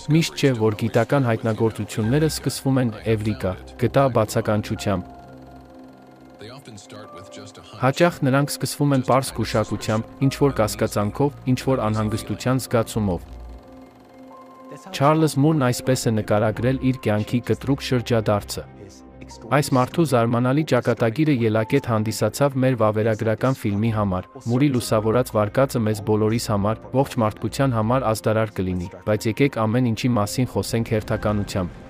Միշտ չէ, որ գիտական հայտնագործությունները սկսվում են «Էվրիկա» գտա բացականչությամբ։ Հաճախ նրանք սկսվում են պարզ գուշակությամբ, ինչ-որ կասկածանքով, ինչ-որ անհանգստության զգացումով։ Չարլզ Մուրն այսպես է նկարագրել իր կյանքի կտրուկ շրջադարձը։ Այս մարդու զարմանալի ճակատագիրը ելակետ հանդիսացավ մեր վավերագրական ֆիլմի համար։ Մուրի լուսավորած վարկածը մեզ բոլորիս համար, ողջ մարդկության համար ազդարար կլինի, բայց եկեք ամեն ինչի մասին խոսենք հերթականությամբ։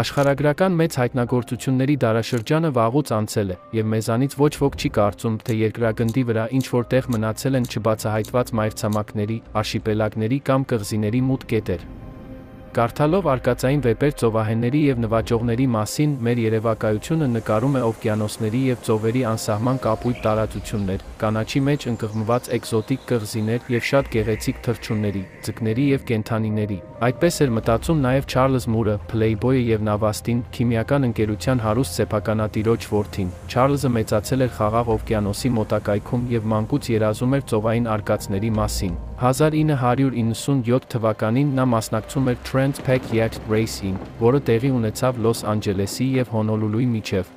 Աշխարհագրական մեծ հայտնագործությունների դարաշրջանը վաղուց անցել է, եւ մեզանից ոչ ոք չի կարծում, թե երկրագնդի վրա ինչ-որ տեղ մնացել են չբացահայտված մայրցամաքների, արշիպելագների կամ կղզիների մութ կետեր։ Կարդալով արկածային վեպեր ծովահենների եւ նվաճողների մասին, մեր երևակայությունը նկարում է օվկիանոսների եւ ծովերի անսահման կապույտ տարածություններ, կանաչի մեջ ընկղմված էկզոտիկ կղզիներ եւ շատ գեղեցիկ թռչունների, ձկների եւ կենդանիների։ Այդպես էր մտածում նաեւ Չարլզ Մուրը, Փլեյբոյը եւ Նավաստին, քիմիական ընկերության հարուստ սեփականատիրոջ որդին։ Չարլզը մեծացել էր Խաղաղ օվկիանոսի մոտակայքում եւ մանկուց երազում էր ծովային արկածների մասին։ 1997 թվականին նա մասնակցում էր Trans-Pac Yacht Race-ին, որը տեղի ունեցավ Լոս Անջելեսի եւ Հոնոլուլուի միջև։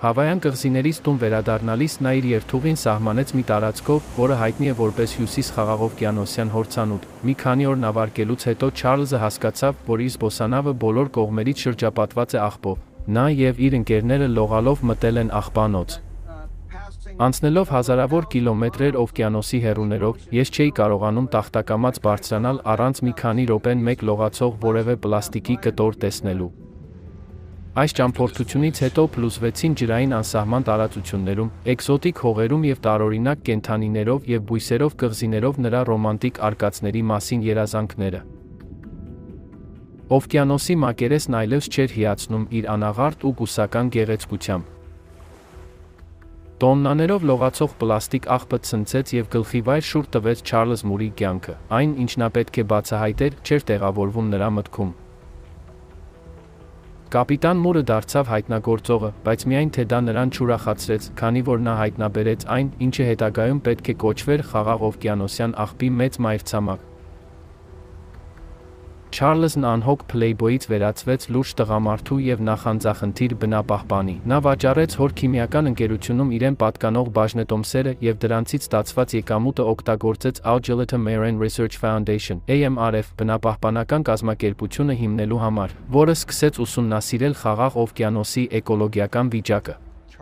Հավայան կղզիներից տուն վերադառնալիս նա իր երթուղին սահմանեց մի տարածքով, որը հայտնի է որպես Հյուսիս խաղաղօվկիանոսյան հորձանուտ։ Մի քանի օր նավարկելուց հետո Չարլզը հասկացավ, որ իր զբոսանավը բոլոր կողմերից շրջապատված է աղբով։ Նա եւ իր ընկերները լողալով մտել են աղբանոց։ Անցնելով հազարավոր կիլոմետրեր օվկիանոսի հեռուներով, ես չէի կարողանում տախտակամած բարձրանալ առանց մի քանի րոպեն մեկ լողացող որևէ պլաստիկի կտոր տեսնելու։ Այս ճամփորդությունից հետո փլուզվեցին ջրային անսահման տարածություններում, էկզոտիկ հողերում եւ տարօրինակ կենդանիներով եւ բույսերով կղզիներով նրա ռոմանտիկ արկածների մասին երազանքները։ Օվկիանոսի մակերեսն այլևս չէր հիացնում իր անաղարտ ու գուսական գեղեցկությամբ։ Տոննաներով լողացող պլաստիկ աղբը ցնցեց եւ գլխիվայր շուռ տվեց Չարլզ Մուրի կյանքը։ Այն, ինչ նա պետք է բացահայտեր, չէր տեղավորվում նրա մտքում։ Կապիտան Մուրը դարձավ հայտնագործողը, բայց միայն թե դա նրան չուրախացրեց, քանի որ նա հայտնաբերեց այն, ինչը հետագայում պետք է կոչվեր Խաղաղ օվկիանոսյան աղբի մեծ մայրցամաք։ Չարլզն անհոգ Փլեյբոյից վերածվեց լուրջ տղամարդու եւ նախանձախնդիր բնապահպանի։ Նա վաճառեց հոր քիմիական ընկերությունում իրեն պատկանող բաժնետոմսերը եւ դրանցից ստացված եկամուտը օգտագործեց Augeletta Marine Research Foundation (AMRF) բնապահպանական կազմակերպությունը հիմնելու համար, որը սկսեց ուսումնասիրել Խաղաղ օվկիանոսի էկոլոգիական վիճակը։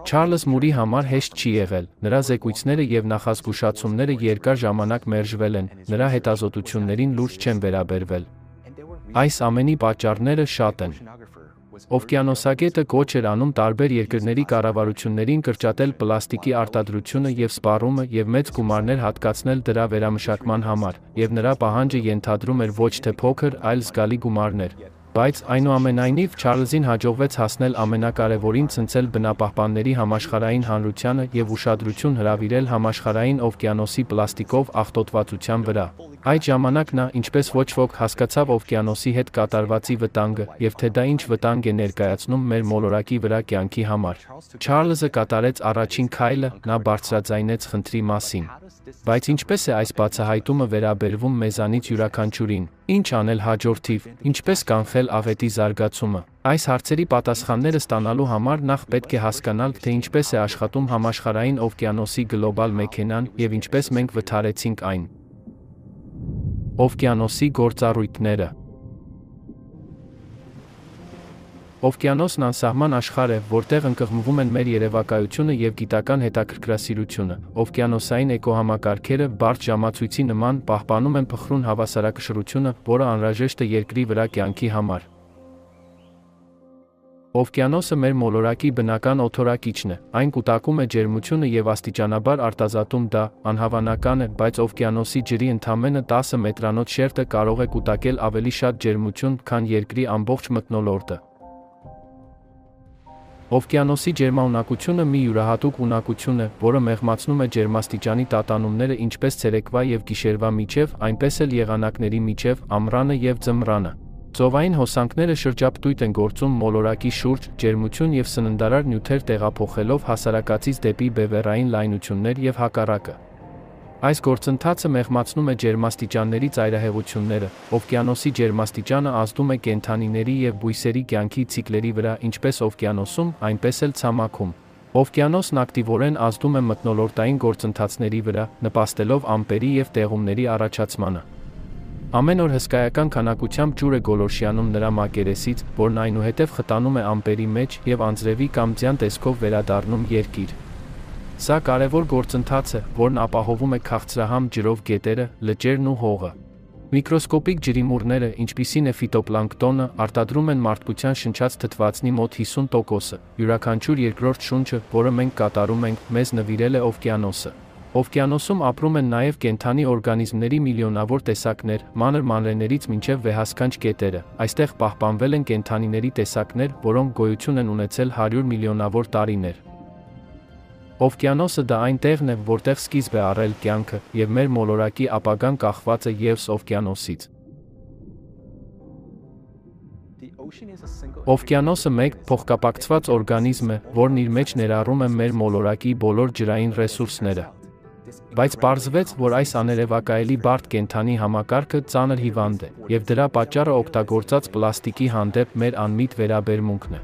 Չարլզ Մուրի համար հեշտ չի եղել, նրա զեկույցները եւ նախազգուշացումները երկար ժամանակ մերժվել են, նրա հետազոտություններին լուրջ չեն վերաբերվել։ Այս ամենի պատճառները շատ են։ Օվկիանոսագետը կոչ էր անում տարբեր երկրների կառավարություններին կրճատել պլաստիկի արտադրությունը եւ սպառումը եւ մեծ գումարներ հատկացնել դրա վերամշակման համար, եւ նրա պահանջը ենթադրում էր ոչ թե փոքր, այլ զգալի գումարներ։ Բայց այնուամենայնիվ Չարլզին հաջողվեց հասնել ամենակարևորին՝ ցնցել բնապահպանների համաշխարհային հանրությանը եւ ուշադրություն հրավիրել համաշխարհային օվկիանոսի պլաստիկով աղտոտվածության վրա։ Այդ ժամանակ նա, ինչպես ոչ ոք, հասկացավ օվկիանոսի հետ կատարվածի վտանգը եւ թե դա ինչ վտանգ է ներկայացնում մեր մոլորակի վրա կյանքի համար։ Չարլզը կատարեց առաջին քայլը, նա բարձրաձայնեց խնդրի մասին։ Բայց ինչպես է այս բացահայտումը վերաբերվում մեզանից յուրաքանչյուրին։ Ինչ անել հաջորդիվ, ինչպես կանխել աղետի զարգացումը։ Այս հարցերի պատասխանները ստանալու համար նախ պետք է հասկանալ, թե ինչպես է աշխատում համաշխարհային օվկիանոսի գլոբալ մեքենան եւ ինչպես մենք վթարեցինք այն։ Օվկիանոսի գործառույթները։ Օվկիանոսն անսահման աշխարհ է, որտեղ ընկղմվում են մեր երևակայությունը եւ գիտական հետաքրքրասիրությունը։ Օվկիանոսային էկոհամակարգերը բարդ ժամացույցի նման պահպանում են փխրուն հավասարակշռությունը, որը անհրաժեշտ է երկրի վրա կյանքի համար։ Օվկիանոսը մեր մոլորակի բնական օդորակիչն է, այն կուտակում է ջերմությունը եւ աստիճանաբար արտազատում դա, անհավանական է, բայց օվկիանոսի ջրի ընդամենը 10 մետրանոց շերտը կարող է կուտակել ավելի շատ ջերմություն, քան երկրի ամբողջ մթնոլորտը։ Օվկիանոսի ջերմաունակությունը մի յուրահատուկ ունակություն է, որը մեղմացնում է ջերմաստիճանի տատանումները ինչպես ցերեկվա եւ գիշերվա միջև, այնպես էլ եղանակների միջև, ամռանը եւ ձմռանը։ Ծովային հոսանքները շրջապտույտ են գործում մոլորակի շուրջ, ջերմություն եւ սննդարար նյութեր տեղափոխելով հասարակածից դեպի բևեռային լայնություններ եւ հակառակը։ Այս գործընթացը մեղմացնում է ջերմաստիճանների ծայրահեղությունները, օվկիանոսի ջերմաստիճանը ազդում է կենդանիների և բույսերի կյանքի ցիկլերի վրա ինչպես օվկիանոսում, այնպես էլ ցամաքում։ Օվկիանոսն ակտիվորեն ազդում է մթնոլորտային գործընթացների վրա, նպաստելով ամպերի և տեղումների առաջացմանը։ Ամեն օր հսկայական քանակությամբ ջուր է գոլորշիանում նրա մակերեսից, որն այնուհետև խտանում է ամպերի մեջ և անձրևի կամ ձյան տեսքով վերադառնում Երկիր։ Սա կարևոր գործընթաց է, որն ապահովում է քաղցրահամ ջրով գետերը, լճերն ու հողը։ Միկրոսկոպիկ ջրիմուռները, ինչպիսին է ֆիտոպլանկտոնը, արտադրում են մարդկության շնչած թթվածնի մոտ 50%-ը։ Յուրաքանչյուր երկրորդ շունչը, որը մենք կատարում ենք, մեզ նվիրել է օվկիանոսը։ Օվկիանոսում ապրում են նաև կենդանի օրգանիզմների միլիոնավոր տեսակներ, մանր մանրէներից մինչև վեհասքանչ կետերը։ Այստեղ պահպանվել են կենդանիների տեսակներ, որոնք գոյություն են ունեցել 100 միլիոնավոր տարիներ։ Օվկիանոսը դա այն տեղն է, որտեղ սկիզբ է առել կյանքը, և մեր մոլորակի ապագան կախված է ևս օվկիանոսից։ Օվկիանոսը մեկ փոխկապակցված օրգանիզմ է, որն իր մեջ ներառում է մեր մոլորակի բոլոր ջրային ռեսուրսները։ Բայց պարզվեց, որ այս աներևակայելի բարդ կենդանի համակարգը ծանր հիվանդ է, և դրա պատճառը օգտագործած պլաստիկի հանդեպ մեր անմիտ վերաբերմունքն է։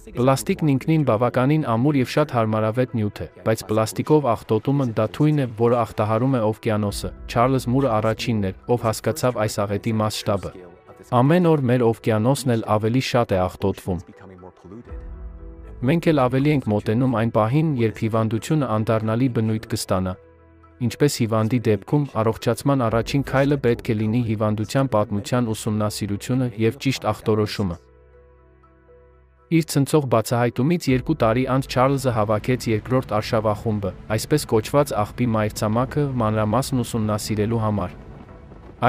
Պլաստիկն ինքնին բավականին ամուր և շատ հարմարավետ նյութ է, բայց պլաստիկով աղտոտումը դա թույն է, որը աղտահարում է օվկիանոսը։ Չարլզ Մուրը առաջինն էր, ով հասկացավ այս աղետի մասշտաբը։ Ամեն օր մեր օվկիանոսն էլ ավելի շատ է աղտոտվում։ Մենք էլ ավելի ենք մոտենում այն պահին, երբ հիվանդությունը անդառնալի բնույթ կստանա։ Ինչպես հիվանդի դեպքում, առողջացման առաջին քայլը պետք է լինի հիվանդության պատմության ուսումնասիրությունը և ճիշտ ախտորոշումը։ Իր ցնցող բացահայտումից 2 տարի անց Չարլզը հավաքեց երկրորդ արշավախումբը, այսպես կոչված աղբի մայրցամաքը մանրամասն ուսումնասիրելու համար։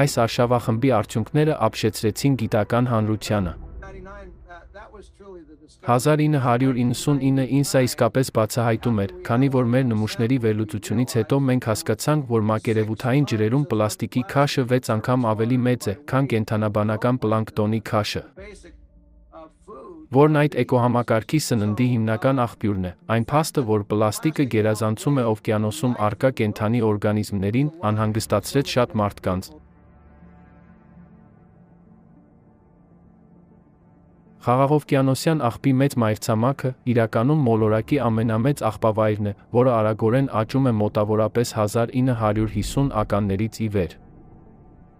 Այս արշավախմբի արդյունքները ապշեցրեցին գիտական հանրությանը։ 1999-ին սա իսկապես բացահայտում էր, քանի որ մեր նմուշների վերլուծությունից հետո մենք հասկացանք, որ մակերևութային ջրերում պլաստիկի քաշը 6 անգամ ավելի մեծ է, քան կենդանաբանական պլանկտոնի քաշը, որն այդ էկոհամակարգի սննդի հիմնական աղբյուրն է։ Այն փաստը, որ պլաստիկը գերազանցում է օվկիանոսում առկա կենդանի օրգանիզմներին, անհանգստացրեց շատ մարդկանց։ Խաղաղօվկիանոսյան աղբի մեծ մայրցամաքը իրականում մոլորակի ամենամեծ աղբավայրն է, որը արագորեն աճում է մոտավորապես 1950 ականներից ի վեր։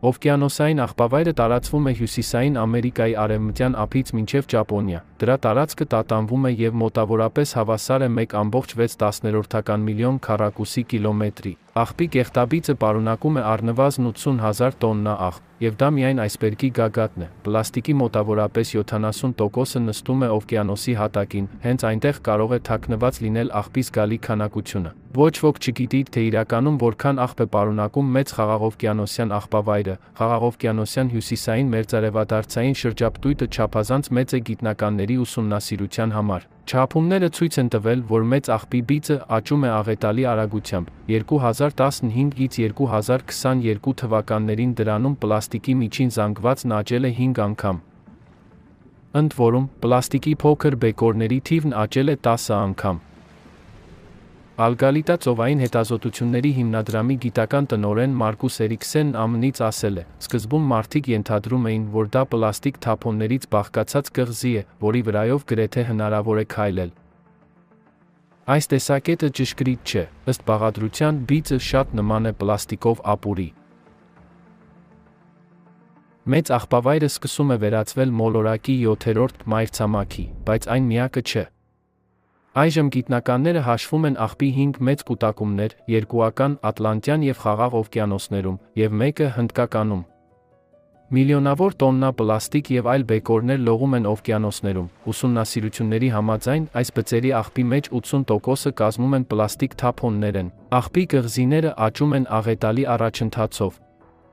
Օվկիանոսային աղբավայրը տարածվում է Հյուսիսային Ամերիկայի արևմտյան ափից մինչև Ճապոնիա։ Դրա տարածքը տատանվում է և մոտավորապես հավասար է 1,6 միլիոն քառակուսի կիլոմետրի։ Աղբի կեղտաբիծը պարունակում է առնվազն 80,000 տոննա աղբ, և դա միայն այսբերգի գագաթն է։ Պլաստիկի մոտավորապես 70%-ը նստում է օվկիանոսի հատակին, հենց այնտեղ կարող է թաքնված լինել աղբի զգալի քանակությունը։ Ոչ ոք չգիտի, թե իրականում որքան աղբ է պարունակում մեծ խաղաղօվկիանոսյան աղբավայրը։ Խաղաղօվկիանոսյան հյուսիսային մերձարևադարձային շրջապտույտը չափազանց մեծ է գիտնականների ուսումնասիրության համար։ Չափումները ցույց են տվել, որ մեծ աղբի բիծը աճում է աղետալի արագությամբ։ 2015-ից 2022 թվականներին դրանում պլաստիկի միջին զանգվածն աճել է 5 անգամ։ Ընդ որում, պլաստիկի փոքր բեկորների թիվն աճել է 10 անգամ։ Ալգալիտա ծովային հետազոտությունների հիմնադրամի գիտական տնօրեն Մարկուս Էրիքսենն ԱՄՆ-ից ասել է. «Սկզբում մարդիկ ենթադրում էին, որ դա պլաստիկ թափոններից բաղկացած կղզի է, որի վրայով գրեթե հնարավոր է քայլել։ Այս տեսակետը ճշգրիտ չէ, ըստ բաղադրության, բիծը շատ նման է պլաստիկով ապուրի»։ Մեծ աղբավայրը սկսում է վերածվել մոլորակի 7-րդ մայրցամաքի, բայց այն միակը չէ։ Այժմ գիտնականները հաշվում են աղբի 5 մեծ կուտակումներ՝ երկուական, Ատլանտյան և Խաղաղ օվկիանոսներում, և մեկը Հնդկականում։ Միլիոնավոր տոննա պլաստիկ և այլ բեկորներ լողում են օվկիանոսներում։ Ուսումնասիրությունների համաձայն, այս բծերի աղբի մեջ 80%-ը կազմում են պլաստիկ թափոններն։ Աղբի կղզիները աճում են աղետալի առաջընթացով։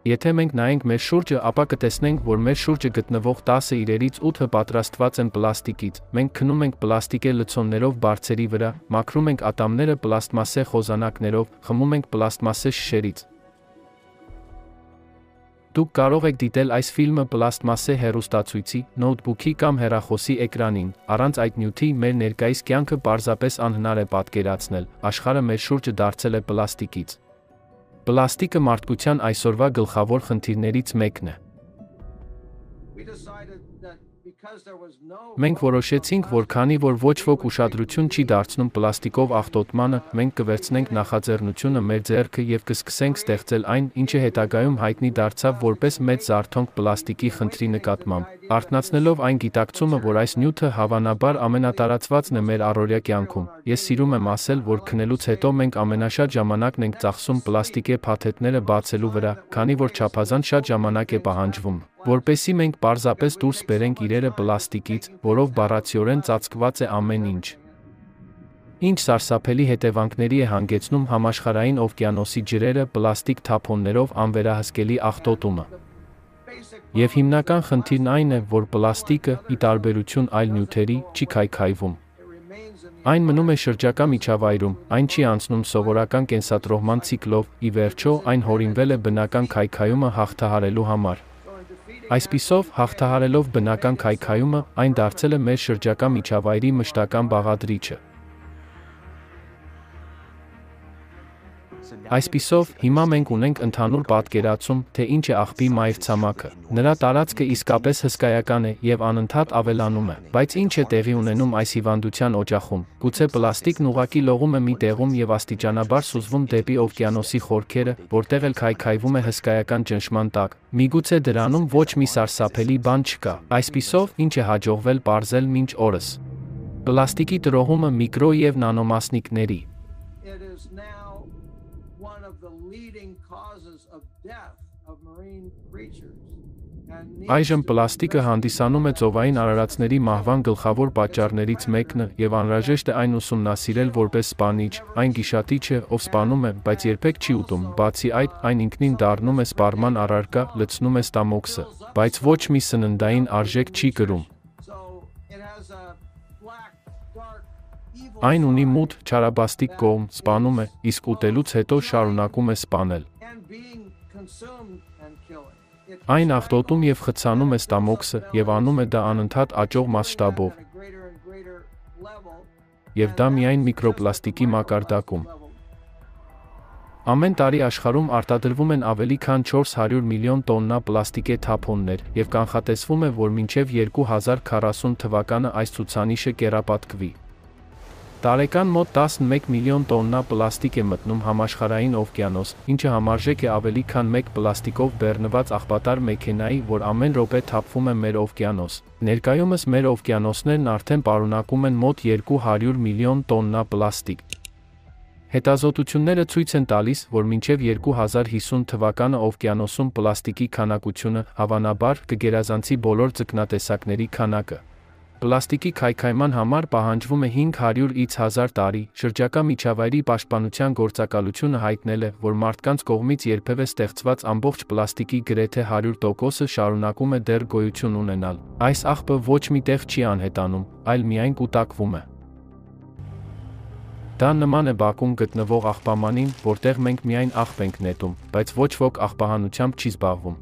Եթե մենք նայենք մեր շուրջը, ապա կտեսնենք, որ մեր շուրջը գտնվող 10 իրերից 8-ը պատրաստված են պլաստիկից։ Մենք քնում ենք պլաստիկե լցոններով բարձերի վրա, մաքրում ենք ատամները պլաստմասե խոզանակներով, խմում ենք պլաստմասե շշերից։ Դուք կարող եք դիտել այս ֆիլմը պլաստմասե հեռուստացույցի, նոութբուքի կամ հեռախոսի էկրանին։ Առանց այդ նյութի մեր ներկայիս կյանքը պարզապես անհնար է պատկերացնել։ Աշխարհը մեր շուրջը դարձել է պլաստիկից։ Պլաստիկը մարդկության այսօրվա գլխավոր խնդիրներից մեկն է։ Մենք որոշեցինք, որ քանի որ ոչ ոք ուշադրություն չի դարձնում պլաստիկով աղտոտմանը, մենք կվերցնենք նախաձեռնությունը մեր ձեռքը և կսկսենք ստեղծել այն, ինչը հետագայում հայտնի դարձավ որպես մեծ զարթոնք պլաստիկի խնդրի նկատմամբ, արթնացնելով այն գիտակցումը, որ այս նյութը հավանաբար ամենատարածվածն է մեր առօրյա կյանքում։ Ես սիրում եմ ասել, որ քնելուց հետո մենք ամենաշատ ժամանակն ենք ծախսում պլաստիկե փաթեթները բացելու վրա, քանի որ չափազանց շատ ժամանակ է պահանջվում, որպեսզի մենք պարզապես դուրս բերենք իրերը պլաստիկից, որով բառացիորեն ծածկված է ամեն ինչ։ Ինչ սարսափելի հետևանքների է հանգեցնում համաշխարհային օվկիանոսի ջրերը պլաստիկ թափոններով անվերահսկելի աղտոտումը։ Եվ հիմնական խնդիրն այն է, որ պլաստիկը, ի տարբերություն այլ նյութերի, չի քայքայվում։ Այն մնում է շրջակա միջավայրում, այն չի անցնում սովորական կենսատրոհման ցիկլով, ի վերջո, այն հորինվել է բնական քայքայումը հաղթահարելու համար։ Այսպիսով, հաղթահարելով բնական քայքայումը, այն դարձել է մեր շրջակա միջավայրի մշտական բաղադրիչը։ Այսպիսով, հիմա մենք ունենք ընդհանուր պատկերացում, թե ինչ է աղբի մայրցամաքը։ Նրա տարածքը իսկապես հսկայական է և անընդհատ ավելանում է։ Բայց ինչ է տեղի ունենում այս հիվանդության օջախում։ Գուցե պլաստիկն ուղղակի լողում է մի տեղում և աստիճանաբար սուզվում դեպի օվկիանոսի խորքերը, որտեղ էլ քայքայվում է հսկայական ճնշման տակ։ Միգուցե դրանում ոչ մի սարսափելի բան չկա։ Այսպիսով, ինչ է հաջողվել պարզել մինչ օրս։ Պլաստիկի տրոհումը միկրո և նանոմասնիկների։ Այժմ պլաստիկը հանդիսանում է ծովային արարածների մահվան գլխավոր պատճառներից մեկը և անհրաժեշտ է այն ուսումնասիրել որպես սպանիչ, այն գիշատիչ է, ով սպանում է, բայց երբեք չի ուտում, բացի այդ, այն ինքնին դառնում է սպառման առարկա, լցնում է ստամոքսը, բայց ոչ մի սննդային արժեք չի կրում։ Այն ունի մութ, չարաբաստիկ կողմ, սպանում է, իսկ ուտելուց հետո շարունակում է սպանել։ Այն աղտոտում և խցանում է ստամոքսը և անում է դա անընդհատ աճող մասշտաբով։ Եվ դա միայն միկրոպլաստիկի մակարդակում։ Ամեն տարի աշխարհում արտադրվում են ավելի քան 400 միլիոն տոննա պլաստիկե թափոններ և կանխատեսվում է, որ մինչև 2040 թվականը այս ցուցանիշը կեռապատկվի։ Տարեկան մոտ 11 միլիոն տոննա պլաստիկ է մտնում համաշխարհային օվկիանոս, ինչը համարժեք է ավելի քան մեկ պլաստիկով բեռնված աղբատար մեքենայի, որ ամեն րոպե թափվում է մեր օվկիանոս։ Ներկայումս մեր օվկիանոսներն արդեն պարունակում են մոտ 200 միլիոն տոննա պլաստիկ։ Հետազոտությունները ցույց են տալիս, որ մինչև 2050 թվականը օվկիանոսում պլաստիկի քանակությունը, հավանաբար, կգերազանցի բոլոր ձկնատեսակների քանակը։ Պլաստիկի քայքայման համար պահանջվում է 500-ից 1000 տարի։ Շրջակա միջավայրի պաշտպանության գործակալությունը հայտնել է, որ մարդկանց կողմից երբևէ ստեղծված ամբողջ պլաստիկի գրեթե 100%-ը շարունակում է դեռ գոյություն ունենալ։ Այս աղբը ոչ մի տեղ չի անհետանում, այլ միայն կուտակվում է։ Դա նման է բակում գտնվող աղբամանին, որտեղ մենք միայն աղբ ենք նետում, բայց ոչ ոք աղբահանությամբ չի զբաղվում։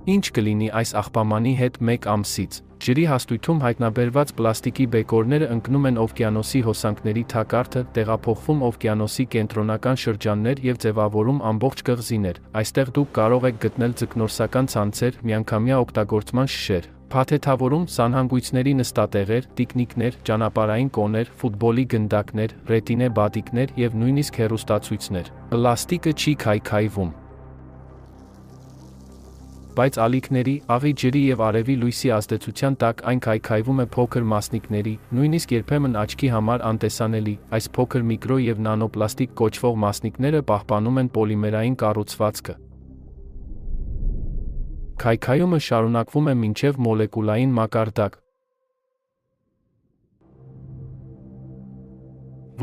Ինչ կլինի այս աղբամանի հետ մեկ ամսից։ Ջրի հաստույթում հայտնաբերված պլաստիկի բեկորները ընկնում են օվկիանոսի հոսանքների թակարդը, տեղափոխվում օվկիանոսի կենտրոնական շրջաններ և ձևավորում ամբողջ կղզիներ։ Այստեղ դուք կարող եք գտնել ձկնորսական ցանցեր, միանգամյա օգտագործման շշեր, փաթեթավորում, սանհանգույցների նստատեղեր, տիկնիկներ, ճանապարհային կոներ, ֆուտբոլի գնդակներ, ռետինե բադիկներ և նույնիսկ հեռուստացույցներ։ Պլաստիկը չի քայքայվում։ Բայց ալիքների, աղի ջրի և արևի լույսի ազդեցության տակ այն քայքայվում է փոքր մասնիկների, նույնիսկ երբեմն աչքի համար անտեսանելի, այս փոքր միկրո և նանոպլաստիկ կոչվող մասնիկները պահպանում են պոլիմերային կառուցվածքը։ Քայքայումը շարունակվում է մինչև մոլեկուլային մակարդակ։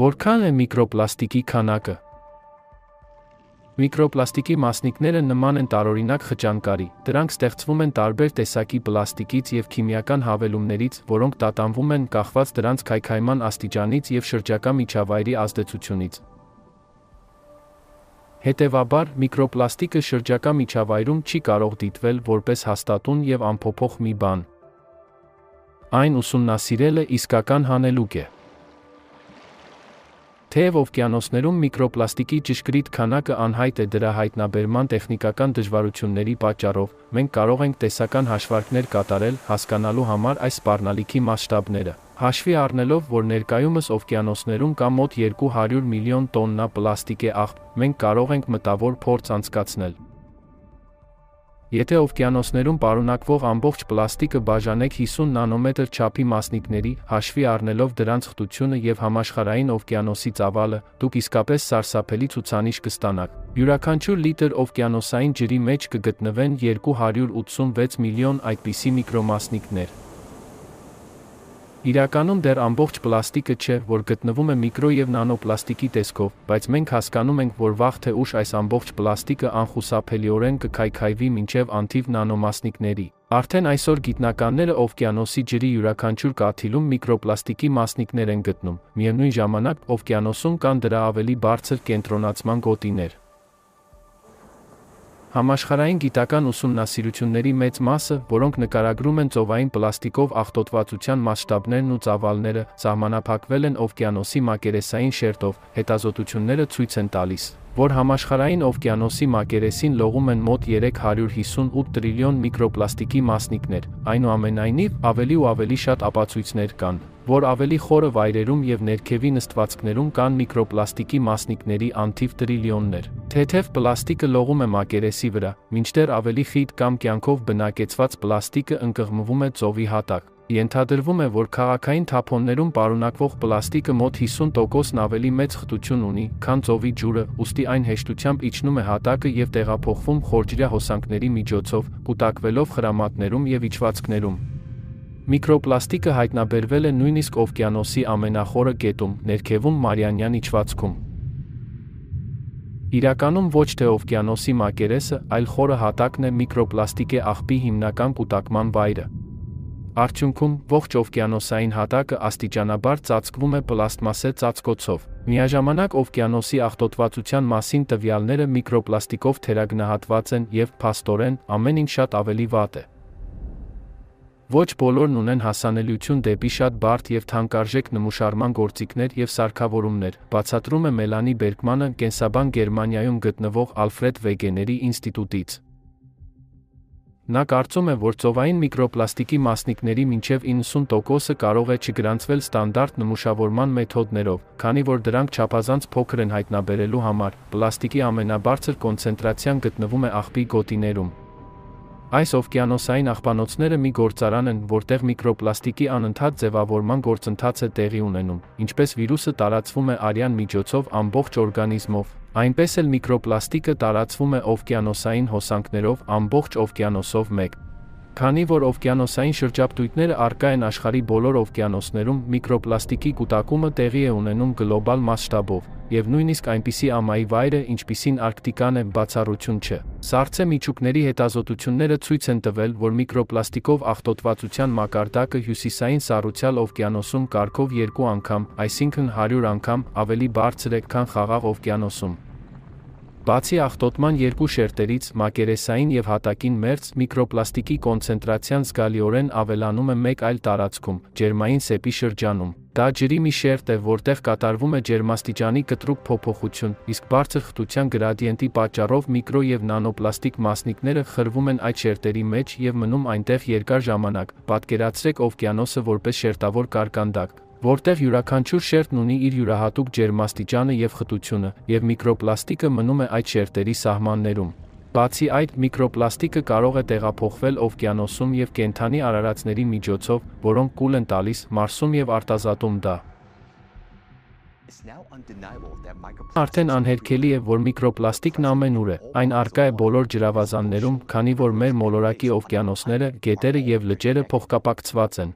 Որքան է միկրոպլաստիկի քանակը։ Միկրոպլաստիկի մասնիկները նման են տարօրինակ խճանկարի, դրանք ստեղծվում են տարբեր տեսակի պլաստիկից և քիմիական հավելումներից, որոնք տատանվում են կախված դրանց քայքայման աստիճանից և շրջակա միջավայրի ազդեցությունից։ Հետևաբար, միկրոպլաստիկը շրջակա միջավայրում չի կարող դիտվել որպես հաստատուն և անփոփոխ մի բան։ Այն ուսումնասիրելը իսկական հանելուկ է։ Թեև օվկիանոսներում միկրոպլաստիկի ճշգրիտ քանակը անհայտ է դրա հայտնաբերման տեխնիկական դժվարությունների պատճառով, մենք կարող ենք տեսական հաշվարկներ կատարել, հասկանալու համար այս սպառնալիքի մասշտաբները, հաշվի առնելով, որ ներկայումս օվկիանոսներում կա մոտ 200 միլիոն տոննա պլաստիկե աղբ, մենք կարող ենք մտավոր փորձ անցկացնել։ Եթե օվկիանոսներում պարունակվող ամբողջ պլաստիկը բաժանեք 50 նանոմետր չափի մասնիկների, հաշվի առնելով դրանց խտությունը եւ համաշխարհային օվկիանոսի ծավալը, դուք իսկապես սարսափելի ցուցանիշ կստանաք։ Յուրաքանչյուր լիտր օվկիանոսային ջրի մեջ կգտնվեն 286 միլիոն այդպիսի միկրոմասնիկներ։ Իրականում դեռ ամբողջ պլաստիկը չէ, որ գտնվում է միկրո եւ նանոպլաստիկի տեսքով, բայց մենք հասկանում ենք, որ վաղ թե ուշ այս ամբողջ պլաստիկը անխուսափելիորեն կքայքայվի մինչև անթիվ նանոմասնիկների։ Արդեն այսօր գիտնականները օվկիանոսի ջրի յուրաքանչյուր կաթիլում միկրոպլաստիկի մասնիկներ են գտնում, միևնույն ժամանակ օվկիանոսում կան դրա ավելի բարձր կենտրոնացման գոտիներ։ Համաշխարհային գիտական ուսումնասիրությունների մեծ մասը, որոնք նկարագրում են ծովային պլաստիկով աղտոտվածության մասշտաբներն ու ծավալները, սահմանափակվել են օվկիանոսի մակերեսային շերտով, հետազոտությունները ցույց են տալիս, որ համաշխարհային օվկիանոսի մակերեսին լողում են մոտ 358 տրիլիոն միկրոպլաստիկի մասնիկներ, այնուամենայնիվ, ավելի ու ավելի շատ ապացույցներ կան, որ ավելի խորը վայրերում եւ ներքևի նստվածքներում կան միկրոպլաստիկի մասնիկների անթիվ տրիլիոններ։ Թեթև պլաստիկը լողում է մակերեսի վրա, մինչդեռ ավելի խիտ կամ կյանքով բնակեցված պլաստիկը ընկղմվում է ծովի հատակ։ Ենթադրվում է, որ քաղաքային թափոններում պարունակվող պլաստիկը մոտ 50%-ն ավելի մեծ խտություն ունի, քան ծովի ջուրը, ուստի այն հեշտությամբ իջնում է հատակը եւ տեղափոխվում խորջրյա հոսանքների միջոցով, կուտակվելով խրամատներում եւ իջվածքներում։ Միկրոպլաստիկը հայտնաբերվել է նույնիսկ օվկիանոսի ամենախորը կետում, ներքևում Մարիանյան իջվածքում։ Իրականում ոչ թե օվկիանոսի մակերեսը, այլ խորը հատակն է միկրոպլաստիկե աղբի հիմնական կուտակման վայրը։ Արդյունքում, ողջ օվկիանոսային հատակը աստիճանաբար ծածկվում է պլաստմասե ծածկոցով։ Միաժամանակ օվկիանոսի աղտոտվածության մասին տվյալները միկրոպլաստիկով թերագնահատված են եւ, փաստորեն, ամեն ինչ շատ ավելի վատ է։ Ոչ բոլորն ունեն հասանելիություն դեպի շատ բարդ եւ թանկարժեք նմուշարման գործիքներ եւ սարքավորումներ, բացատրում է Մելանի Բերգմանը կենսաբան Գերմանիայում գտնվող Ալֆրեդ Վեգեների ինստիտուտից։ Նա կարծում է, որ ծովային միկրոպլաստիկի մասնիկների մինչև 90%-ը կարող է չգրանցվել ստանդարտ նմուշավորման մեթոդներով, քանի որ դրանք չափազանց փոքր են հայտնաբերելու համար, պլաստիկի ամենաբարձր կոնցենտրացիան գտնվում է աղբի գոտիներում։ Այս օվկիանոսային աղբանոցները մի գործարան են, որտեղ միկրոպլաստիկի անընդհատ ձևավորման գործընթաց է տեղի ունենում, ինչպես վիրուսը տարածվում է արյան միջոցով ամբողջ օրգանիզմով, այնպես էլ միկրոպլաստիկը տարածվում է օվկիանոսային հոսանքներով ամբողջ օվկիանոսով մեկ։ Քանի որ օվկիանոսային շրջապտույտները առկա են աշխարհի բոլոր օվկիանոսներում, միկրոպլաստիկի կուտակումը տեղի է ունենում գլոբալ մասշտաբով, եւ նույնիսկ այնպիսի ամայի վայրը, ինչպիսին Արկտիկան է, բացառություն չէ։ Սառցե միջուկների հետազոտությունները ցույց են տվել, որ միկրոպլաստիկով աղտոտվածության մակարդակը հյուսիսային Սառուցյալ օվկիանոսում կարգով 2 անգամ, այսինքն 100 անգամ, ավելի բարձր է, քան Խաղաղ օվկիանոսում։ Բացի աղտոտման երկու շերտերից, մակերեսային եւ հատակին մերձ, միկրոպլաստիկի կոնցենտրացիան զգալիորեն ավելանում է մեկ այլ տարածքում, ջերմային սեպի շրջանում։ Դա ջրի մի շերտ է, որտեղ կատարվում է ջերմաստիճանի կտրուկ փոփոխություն, իսկ բարձր խտության գրադիենտի պատճառով միկրո եւ նանոպլաստիկ մասնիկները խրվում են այդ շերտերի մեջ եւ մնում այնտեղ երկար ժամանակ։ Պատկերացրեք օվկիանոսը որպես շերտավոր կարկանդակ, որտեղ յուրաքանչյուր շերտն ունի իր յուրահատուկ ջերմաստիճանը եւ խտությունը, եւ միկրոպլաստիկը մնում է այդ շերտերի սահմաններում։ Բացի այդ, միկրոպլաստիկը կարող է տեղափոխվել օվկիանոսում եւ կենդանի արարածների միջոցով, որոնք կուլ են տալիս Մարսում եւ արտազատում դա։ Արդեն անհերքելի է, որ միկրոպլաստիկն ամենուր է, այն առկա է բոլոր ջրավազաններում, քանի որ մեր մոլորակի օվկիանոսները, գետերը եւ լճերը փոխկապակցված են,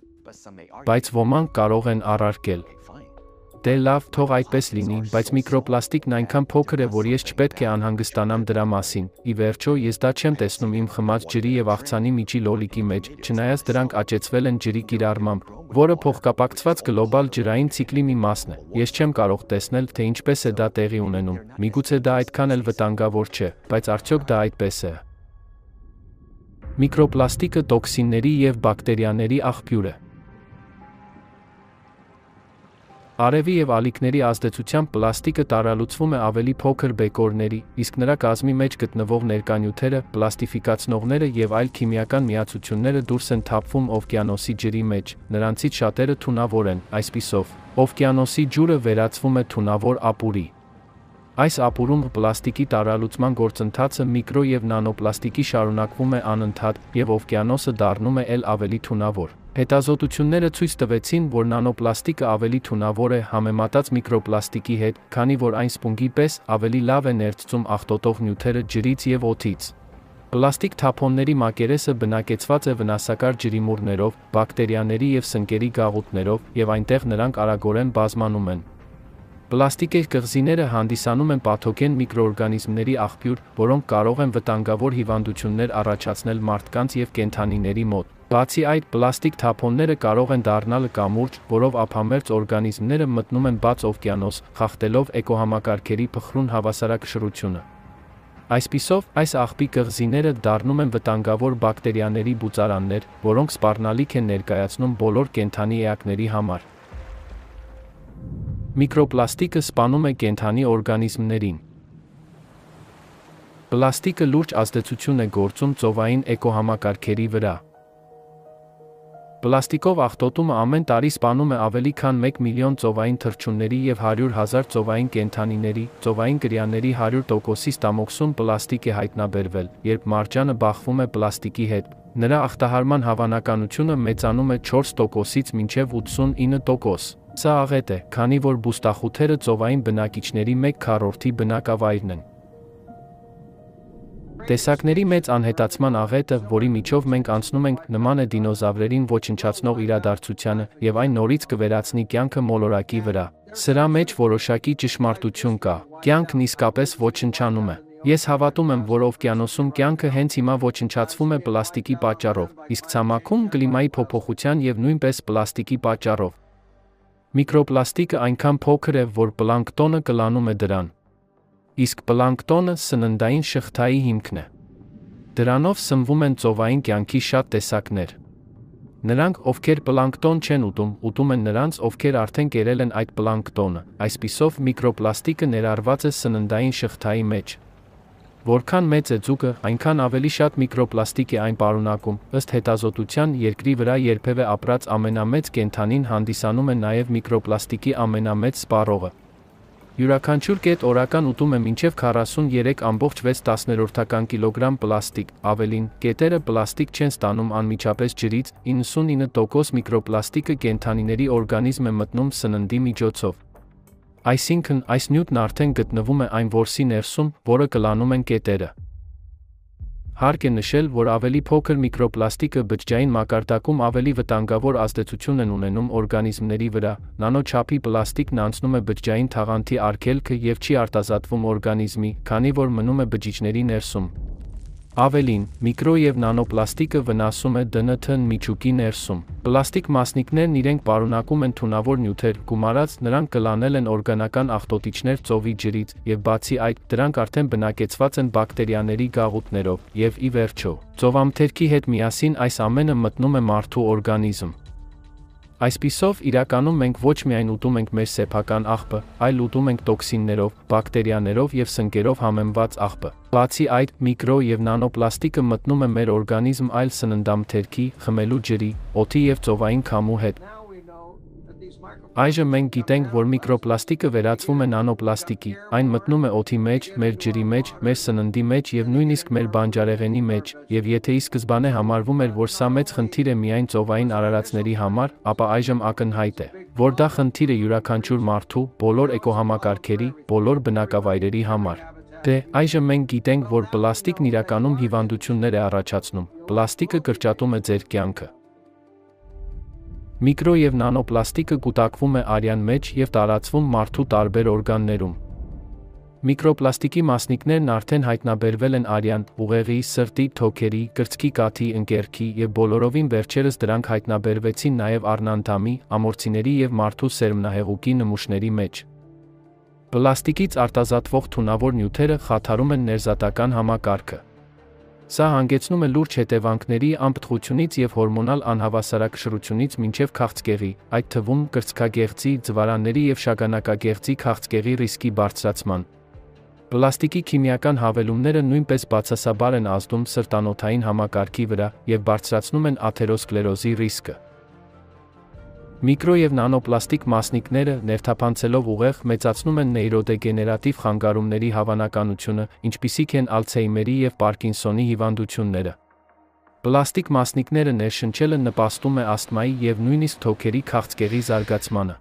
բայց ոմանք կարող են առարկել։ Դե լավ, թող այդպես լինի, բայց միկրոպլաստիկն այնքան փոքր է, որ ես չպետք է անհանգստանամ դրա մասին։ Ի վերջո, ես դա չեմ տեսնում իմ խմած ջրի եւ աղցանի միջի լոլիկի մեջ, չնայած դրանք աճեցվել են ջրի կիրառմամբ, որը փոխկապակցված գլոբալ ջրային ցիկլի մի մասն է։ Ես չեմ կարող տեսնել, թե ինչպես է դա տեղի ունենում։ Միգուցե դա այդքան էլ վտանգավոր չէ, բայց արդյոք դա այդպես է։ Միկրոպլաստիկը տոքսինների եւ բակտերիաների աղբյուր է։ Արևի և ալիքների ազդեցությամբ պլաստիկը տարալուծվում է ավելի փոքր բեկորների, իսկ նրա կազմի մեջ գտնվող ներկանյութերը, պլաստիֆիկացնողները և այլ քիմիական միացությունները դուրս են թափվում օվկիանոսի ջրի մեջ, նրանցից շատերը թունավոր են, այսպիսով, օվկիանոսի ջուրը վերածվում է թունավոր ապուրի։ Այս ապուրում պլաստիկի տարալուծման գործընթացը միկրո և նանոպլաստիկի շարունակվում է անընդհատ, և օվկիանոսը դառնում է էլ ավելի թունավոր։ Հետազոտությունները ցույց տվեցին, որ նանոպլաստիկը ավելի թունավոր է համեմատած միկրոպլաստիկի հետ, քանի որ այն սպունգի պես ավելի լավ է ներծծում աղտոտող նյութերը ջրից և օդից։ Պլաստիկ թափոնների մակերեսը բնակեցված է վնասակար ջրիմուռներով, բակտերիաների և սնկերի գաղութներով, և այնտեղ նրանք արագորեն բազմանում են։ Պլաստիկե կղզիները հանդիսանում են պաթոգեն միկրոօրգանիզմների աղբյուր, որոնք կարող են վտանգավոր հիվանդություններ առաջացնել մարդկանց և կենդանիների մոտ։ Բացի այդ, պլաստիկ թափոնները կարող են դառնալ կամուրջ, որով ափամերձ օրգանիզմները մտնում են բաց օվկիանոս, խախտելով էկոհամակարգերի փխրուն հավասարակշռությունը։ Այսպիսով, այս աղբի կղզիները դառնում են վտանգավոր բակտերիաների բուծարաններ, որոնք սպառնալիք են ներկայացնում բոլոր կենդանի էակների համար։ Միկրոպլաստիկը սպանում է կենդանի օրգանիզմներին։ Պլաստիկը լուրջ ազդեցություն է գործում ծովային էկոհամակարգերի վրա։ Պլաստիկով աղտոտումը ամեն տարի սպանում է ավելի քան 1 միլիոն ծովային թռչունների և 100,000 ծովային կենդանիների, ծովային կրիաների 100%-ի ստամոքսում պլաստիկ է հայտնաբերվել, երբ մարջանը բախվում է պլաստիկի հետ, նրա ախտահարման հավանականությունը մեծանում է 4%-ից մինչև 89%։ Սա աղետ է, քանի որ բուստախութերը ծովային բնակիչների 1/4-ի բնակավայրն են։ Տեսակների մեծ անհետացման աղետը, որի միջով մենք անցնում ենք, նման է դինոզավրերին ոչնչացնող իրադարձությանը, և այն նորից կվերածնի կյանքը մոլորակի վրա։ Սրա մեջ որոշակի ճշմարտություն կա։ Կյանքն իսկապես ոչնչանում է։ Ես հավատում եմ, որ օվկիանոսում կյանքը հենց հիմա ոչնչացվում է պլաստիկի պատճառով, իսկ ցամաքում կլիմայի փոփոխության և նույնպես պլաստիկի պատճառով։ Միկրոպլաստիկը այնքան փոքր է, որ պլանկտոնը կլանում է դրան։ Իսկ պլանկտոնը սննդային շղթայի հիմքն է։ Դրանով սնվում են ծովային կյանքի շատ տեսակներ։ Նրանք, ովքեր պլանկտոն չեն ուտում, ուտում են նրանց, ովքեր արդեն կերել են այդ պլանկտոնը, այսպիսով միկրոպլաստիկը ներառված է սննդային շղթայի մեջ։ Որքան մեծ է ձուկը, այնքան ավելի շատ միկրոպլաստիկ է այն պարունակում, ըստ հետազոտության, երկրի վրա երբևէ ապրած ամենամեծ կենդանին հանդիսանում է նաև միկրոպլաստիկի ամենամեծ սպառողը։ Յուրաքանչյուր կետ օրական ուտում է մինչև 43.6 կիլոգրամ պլաստիկ, ավելին, կետերը պլաստիկ չեն ստանում անմիջապես ջրից, 99% միկրոպլաստիկը կենդանիների օրգանիզմ է մտնում սննդի միջոցով։ Այսինքն, այս նյութն արդեն գտնվում է այն որսի ներսում, որը կլանում են կետերը։ Հարկ է նշել, որ ավելի փոքր միկրոպլաստիկը բջջային մակարդակում ավելի վտանգավոր ազդեցություն են ունենում օրգանիզմների վրա, նանո չափի պլաստիկն անցնում է բջջային թաղանթի արգելքը և չի արտազատվում օրգանիզմի, քանի որ մնում է բջիջների ներսում։ Ավելին, միկրո և նանոպլաստիկը վնասում է ԴՆԹ-ն միջուկի ներսում։ Պլաստիկ մասնիկներն իրենք պարունակում են թունավոր նյութեր, գումարած նրանք կլանել են օրգանական աղտոտիչներ ծովի ջրից, և բացի այդ, դրանք արդեն բնակեցված են բակտերիաների գաղութներով, և ի վերջո, ծովամթերքի հետ միասին այս ամենը մտնում է մարդու օրգանիզմ։ Այսպիսով, իրականում մենք ոչ միայն ուտում ենք մեր սեփական աղբը, այլ ուտում ենք տոքսիններով, բակտերիաներով և սնկերով համեմված աղբը։ Բացի այդ, միկրո և նանոպլաստիկը մտնում է մեր օրգանիզմ այլ սննդամթերքի, խմելու ջրի, օդի և ծովային քամու հետ։ Այժմ մենք գիտենք, որ միկրոպլաստիկը վերածվում է նանոպլաստիկի, այն մտնում է օդի մեջ, մեր ջրի մեջ, մեր սննդի մեջ և նույնիսկ մեր բանջարեղենի մեջ, և եթե ի սկզբանե համարվում էր, որ սա մեծ խնդիր է միայն ծովային արարածների համար, ապա այժմ ակնհայտ է, որ դա խնդիր է յուրաքանչյուր մարդու, բոլոր էկոհամակարգերի, բոլոր բնակավայրերի համար։ Այժմ մենք գիտենք, որ պլաստիկն իրականում հիվանդություններ է առաջացնում, պլաստիկը կրճատում է ձեր կյանքը։ Միկրո և նանոպլաստիկը կուտակվում է արյան մեջ և տարածվում մարդու տարբեր օրգաններում։ Միկրոպլաստիկի մասնիկներն արդեն հայտնաբերվել են արյան, ուղեղի, սրտի, թոքերի, կրծքի կաթի, ընկերքի և բոլորովին վերջերս դրանք հայտնաբերվեցին նաև առնանդամի, ամորցիների և մարդու սերմնահեղուկի նմուշների մեջ։ Պլաստիկից արտազատվող թունավոր նյութերը խաթարում են ներզատական համակարգը։ Սա հանգեցնում է լուրջ հետևանքների անպտղությունից և հորմոնալ անհավասարակշռությունից մինչև քաղցկեղի, այդ թվում կրծքագեղձի, ձվարանների և շագանակագեղձի քաղցկեղի ռիսկի բարձրացման։ Պլաստիկի քիմիական հավելումները նույնպես բացասաբար են ազդում սրտանոթային համակարգի վրա և բարձրացնում են աթերոսկլերոզի ռիսկը։ Միկրո և նանոպլաստիկ մասնիկները, ներթափանցելով ուղեղ, մեծացնում են նեյրոդեգեներատիվ խանգարումների հավանականությունը, ինչպիսիք են Ալցհեյմերի և Պարկինսոնի հիվանդությունները։ Պլաստիկ մասնիկները ներշնչելը նպաստում է ասթմայի և նույնիսկ թոքերի քաղցկեղի զարգացմանը։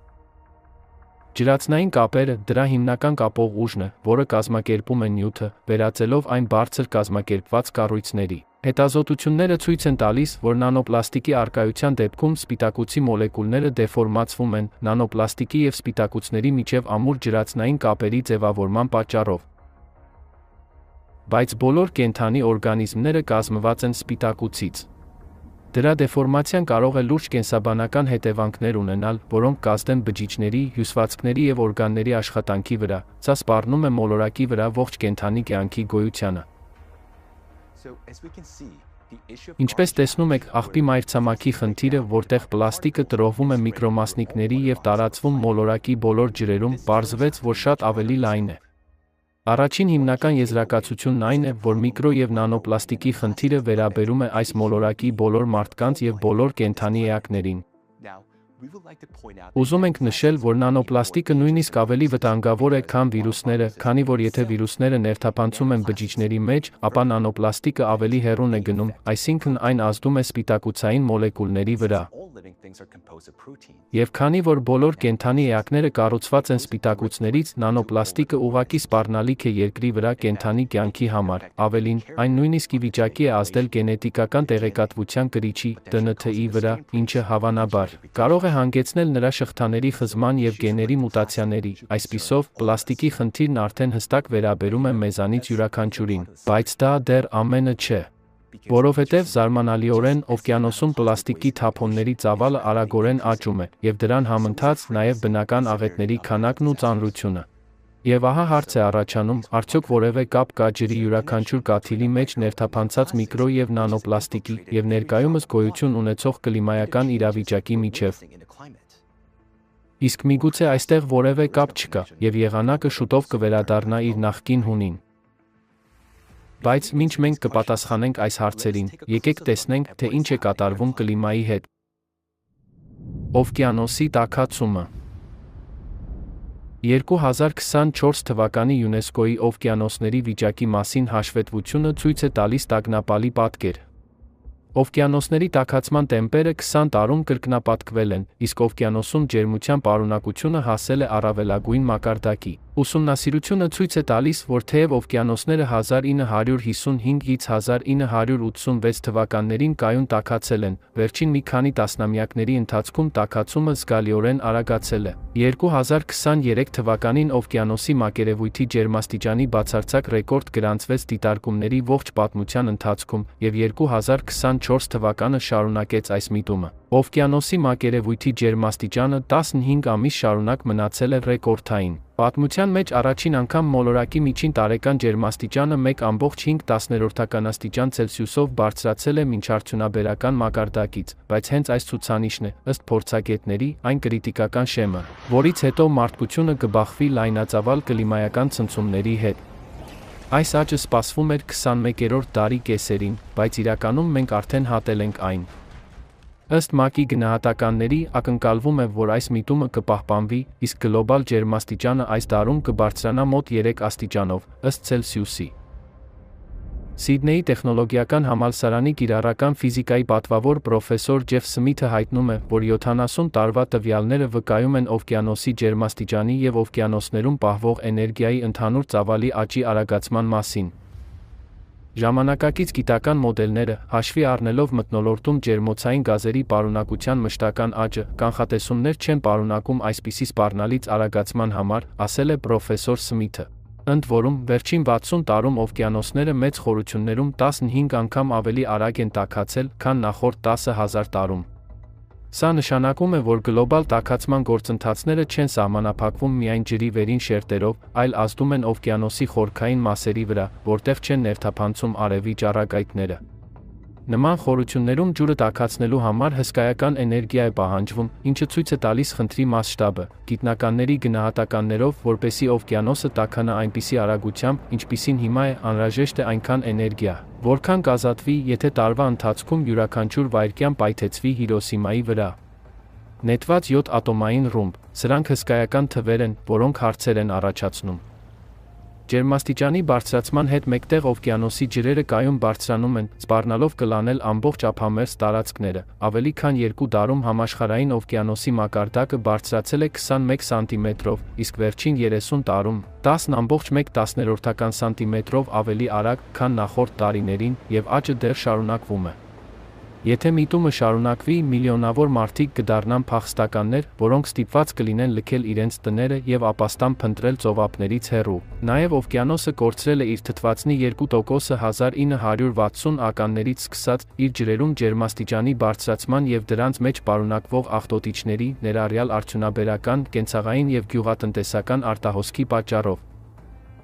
Ջրածնային կապերը դրա հիմնական կապող ուժն է, որը կազմակերպում է նյութը, վերածելով այն բարձր կազմակերպված կառույցների։ Հետազոտությունները ցույց են տալիս, որ նանոպլաստիկի առկայության դեպքում սպիտակուցի մոլեկուլները դեֆորմացվում են նանոպլաստիկի և սպիտակուցների միջև ամուր ջրածնային կապերի ձևավորման պատճառով։ Բայց բոլոր կենդանի օրգանիզմները կազմված են սպիտակուցից։ Դրա դեֆորմացիան կարող է լուրջ կենսաբանական հետևանքներ ունենալ, որոնք կազդեն բջիջների, հյուսվածքների և օրգանների աշխատանքի վրա, սա սպառնում է մոլորակի վրա ողջ կենդանի կյանքի գոյությանը։ Ինչպես տեսնում եք, աղբի մայրցամաքի խնդիրը, որտեղ պլաստիկը տրոհվում է միկրոմասնիկների և տարածվում մոլորակի բոլոր ջրերում, պարզվեց, որ շատ ավելի լայն է։ Առաջին հիմնական եզրակացությունն այն է, որ միկրո և նանոպլաստիկի խնդիրը վերաբերում է այս մոլորակի բոլոր մարդկանց և բոլոր կենդանի էակներին։ Ուզում ենք նշել, որ նանոպլաստիկը նույնիսկ ավելի վտանգավոր է, քան վիրուսները, քանի որ եթե վիրուսները ներթափանցում են բջիջների մեջ, ապա նանոպլաստիկը ավելի հեռուն է գնում, այսինքն այն ազդում է սպիտակուցային մոլեկուլների վրա։ Եվ քանի որ բոլոր կենդանի էակները կառուցված են սպիտակուցներից, նանոպլաստիկը ուղղակի սպառնալիք է երկրի վրա կենդանի կյանքի համար, ավելին, այն նույնիսկ ի վիճակի է ազդել գենետիկական տեղեկատվության կրիչի (DNT)-ի վրա, ինչը, հավանաբար, կարող է հանգեցնել նրա շղթաների խզման և գեների մուտացիաների։ Այսպիսով, պլաստիկի խնդիրն արդեն հստակ վերաբերում է մեզանից յուրաքանչյուրին, բայց դա դեռ ամենը չէ։ Որովհետև զարմանալիորեն օվկիանոսում պլաստիկի թափոնների ծավալը արագորեն աճում է, և դրան համընթաց նաև բնական աղետների քանակն ու ծանրությունը։ Եվ ահա հարց է առաջանում, արդյոք որևէ կապ կա ջրի յուրաքանչյուր կաթիլի մեջ ներթափանցած միկրո և նանոպլաստիկի և ներկայումս գոյություն ունեցող կլիմայական իրավիճակի միջև։ Իսկ միգուցե այստեղ որևէ կապ չկա, և եղանակը շուտով կվերադառնա իր նախկին հունին։ Բայց մինչ մենք կպատասխանենք այս հարցերին, եկեք տեսնենք, թե ինչ է կատարվում կլիմայի հետ։ Օվկիանոսի տաքացումը։ 2024 թվականի ՅՈՒՆԵՍԿՕ-ի օվկիանոսների վիճակի մասին հաշվետվությունը ցույց է տալիս տագնապալի պատկեր։ Օվկիանոսների տաքացման տեմպերը 20 տարում կրկնապատկվել են, իսկ օվկիանոսում ջերմության պարունակությունը հասել է առավելագույն մակարդակի։ Ուսումնասիրությունը ցույց է տալիս, որ թեև օվկիանոսները 1955-ից 1986 թվականներին կայուն տաքացել են, վերջին մի քանի տասնամյակների ընթացքում տաքացումը զգալիորեն արագացել է։ 2023 թվականին օվկիանոսի մակերևույթի ջերմաստիճանի բացարձակ ռեկորդ գրանցվեց դիտարկումների ողջ պատմության ընթացքում, և 2024 թվականը շարունակեց այս միտումը։ Օվկիանոսի մակերևույթի ջերմաստիճանը 15 ամիս շարունակ մնացել է ռեկորդային։ Պատմության մեջ առաջին անգամ մոլորակի միջին տարեկան ջերմաստիճանը 1,5 աստիճան Ցելսիուսով բարձրացել է մինչարդյունաբերական մակարդակից, բայց հենց այս ցուցանիշն է, ըստ փորձագետների, այն կրիտիկական շեմը, որից հետո մարդկությունը կբախվի լայնածավալ կլիմայական ցնցումների հետ։ Այս աճը սպասվում էր 21-րդ դարի կեսերին, բայց իրականում մենք արդեն հատել ենք այն։ Ըստ ՄԱԿ-ի գնահատականների, ակնկալվում է, որ այս միտումը կպահպանվի, իսկ գլոբալ ջերմաստիճանը այս դարում կբարձրանա մոտ 3 աստիճանով, ըստ Ցելսիուսի։ Սիդնեյի տեխնոլոգիական համալսարանի կիրառական ֆիզիկայի պատվավոր պրոֆեսոր Ջեֆ Սմիթը հայտնում է, որ 70 տարվա տվյալները վկայում են օվկիանոսի ջերմաստիճանի և օվկիանոսներում պահվող էներգիայի ընդհանուր ծավալի աճի արագացման մասին։ Ժամանակակից գիտական մոդելները, հաշվի առնելով մթնոլորտում ջերմոցային գազերի պարունակության մշտական աճը, կանխատեսումներ չեն պարունակում այսպիսի սպառնալից արագացման համար, ասել է պրոֆեսոր Սմիթը։ Ընդ որում, վերջին 60 տարում օվկիանոսները մեծ խորություններում 15 անգամ ավելի արագ են տաքացել, քան նախորդ 10,000 տարում։ Սա նշանակում է, որ գլոբալ տաքացման գործընթացները չեն սահմանափակվում միայն ջրի վերին շերտերով, այլ ազդում են օվկիանոսի խորքային մասերի վրա, որտեղ չեն ներթափանցում արևի ճառագայթները։ Նման խորություններում ջուրը տաքացնելու համար հսկայական էներգիա է պահանջվում, ինչը ցույց է տալիս խնդրի մասշտաբը։ Գիտնականների գնահատականներով, որպեսզի օվկիանոսը տաքանա այնպիսի արագությամբ, ինչպիսին հիմա է, անհրաժեշտ է այնքան էներգիա, որքան կազատվի, եթե տարվա ընթացքում յուրաքանչյուր վայրկյան պայթեցվի Հիրոսիմայի վրա նետված 7 ատոմային ռումբ։ Սրանք հսկայական թվեր են, որոնք հարցեր են առաջացնում։ Ջերմաստիճանի բարձրացման հետ մեկտեղ օվկիանոսի ջրերը կայուն բարձրանում են, սպառնալով կլանել ամբողջ ափամերձ տարածքները։ Ավելի քան 2 դարում համաշխարհային օվկիանոսի մակարդակը բարձրացել է 21 սանտիմետրով, իսկ վերջին 30 տարում 10,1 սանտիմետրով ավելի արագ, քան նախորդ տարիներին, եւ աճը դեռ շարունակվում է։ Եթե միտումը շարունակվի, միլիոնավոր մարդիկ կդառնան փախստականներ, որոնք ստիպված կլինեն լքել իրենց տները եւ ապաստան փնտրել ծովափներից հեռու։ Նաեւ օվկիանոսը կորցրել է իր թթվածնի 2%-ը 1960 ականներից սկսած, իր ջրերում ջերմաստիճանի բարձրացման եւ դրանց մեջ պարունակվող աղտոտիչների, ներառյալ արդյունաբերական, կենցաղային եւ գյուղատնտեսական արտահոսքի պատճառով։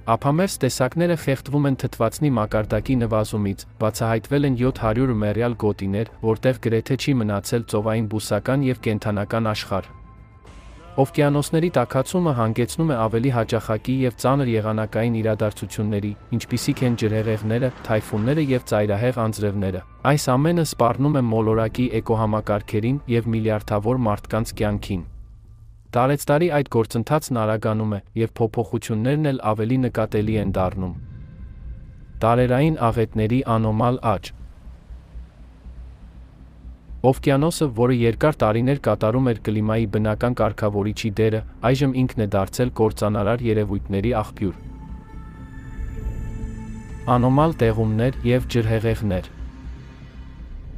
Ափամերձ տեսակները խեղդվում են թթվածնի մակարդակի նվազումից, բացահայտվել են 700 մեռյալ գոտիներ, որտեղ գրեթե չի մնացել ծովային բուսական եւ կենդանական աշխարհ։ Օվկիանոսների տաքացումը հանգեցնում է ավելի հաճախակի եւ ծանր եղանակային իրադարձությունների, ինչպիսիք են ջրհեղեղները, թայֆունները եւ ծայրահեղ անձրևները։ Այս ամենը սպառնում է մոլորակի էկոհամակարգերին եւ միլիարդավոր մարդկանց կյանքին։ Տարեցտարի այդ գործընթացն արագանում է, եւ փոփոխություններն էլ ավելի նկատելի են դառնում։ Տարերային աղետների անոմալ աճ։ Օվկիանոսը, որը երկար տարիներ կատարում էր կլիմայի բնական կարգավորիչի դերը, այժմ ինքն է դարձել կործանարար երևույթների աղբյուր։ Անոմալ տեղումներ եւ ջրհեղեղներ։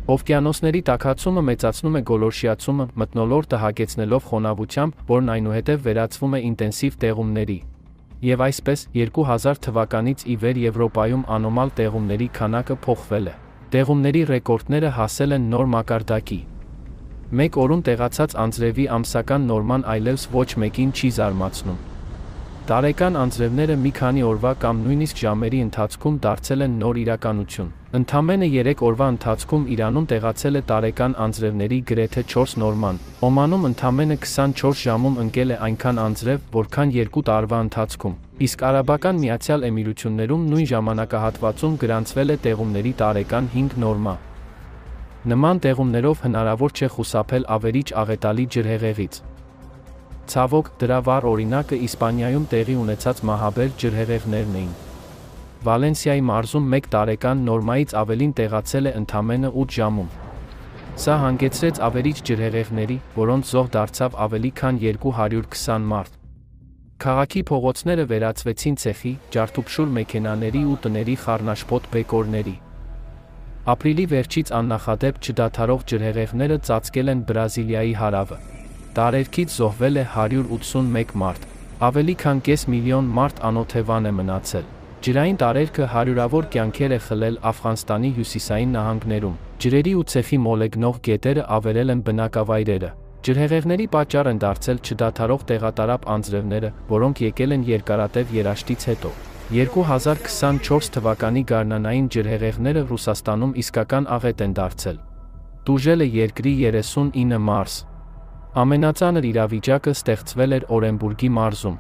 Օվկիանոսների տաքացումը մեծացնում է գոլորշիացումը, մթնոլորտը հագեցնելով խոնավությամբ, որն այնուհետև վերածվում է ինտենսիվ տեղումների։ Եվ այսպես, 2000 թվականից ի վեր Եվրոպայում անոմալ տեղումների քանակը փոխվել է։ Տեղումների ռեկորդները հասել են նոր մակարդակի։ Մեկ օրում տեղացած անձրևի ամսական նորման այլևս ոչ մեկին չի զարմացնում։ Տարեկան անձրևները մի քանի օրվա կամ նույնիսկ ժամերի ընթացքում դարձել են նոր իրականություն։ Ընդամենը 3 օրվա ընթացքում Իրանում տեղացել է տարեկան անձրևների գրեթե 4 նորման։ Օմանում ընդամենը 24 ժամում ընկել է այնքան անձրև, որքան 2 տարվա ընթացքում։ Իսկ Արաբական Միացյալ Էմիրություններում նույն ժամանակահատվածում գրանցվել է տեղումների տարեկան 5 նորմա։ Նման տեղումներով հնարավոր չէ խուսափել ավերիչ աղետալի ջրհեղեղից։ Ցավոք, դրա վառ օրինակը Իսպանիայում տեղի ունեցած մահաբեր ջրհեղեղներն էին։ Վալենսիայի մարզում 1 տարեկան նորմայից ավելին տեղացել է ընդամենը 8 ժամում։ Սա հանգեցրեց ավերիչ ջրհեղեղների, որոնց զոհ դարձավ ավելի քան 220 մարդ։ Քաղաքի փողոցները վերածվեցին ցեխի, ջարդուփշուր մեքենաների ու տների խառնաշփոթ բեկորների։ Ապրիլի վերջից աննախադեպ չդադարող ջրհեղեղները ծածկել են Բրազիլիայի հարավը։ Տարերքից զոհվել է 181 մարդ։ Ավելի քան կես միլիոն մարդ անօթևան է մնացել։ Ջրային տարերքը հարյուրավոր կյանքեր է խլել Աֆղանստանի հյուսիսային նահանգներում։ Ջրերի ու ցեխի մոլեգնող գետերը ավերել են բնակավայրերը։ Ջրհեղեղների պատճառ են դարձել չդադարող տեղատարապ անձրևները, որոնք եկել են երկարատև երաշտից հետո։ 2024 թվականի գարնանային ջրհեղեղները Ռուսաստանում իսկական աղետ են դարձել։ Տուժել է երկրի 39 մարզ։ Ամենածանր իրավիճակը ստեղծվել էր Օրենբուրգի մարզում։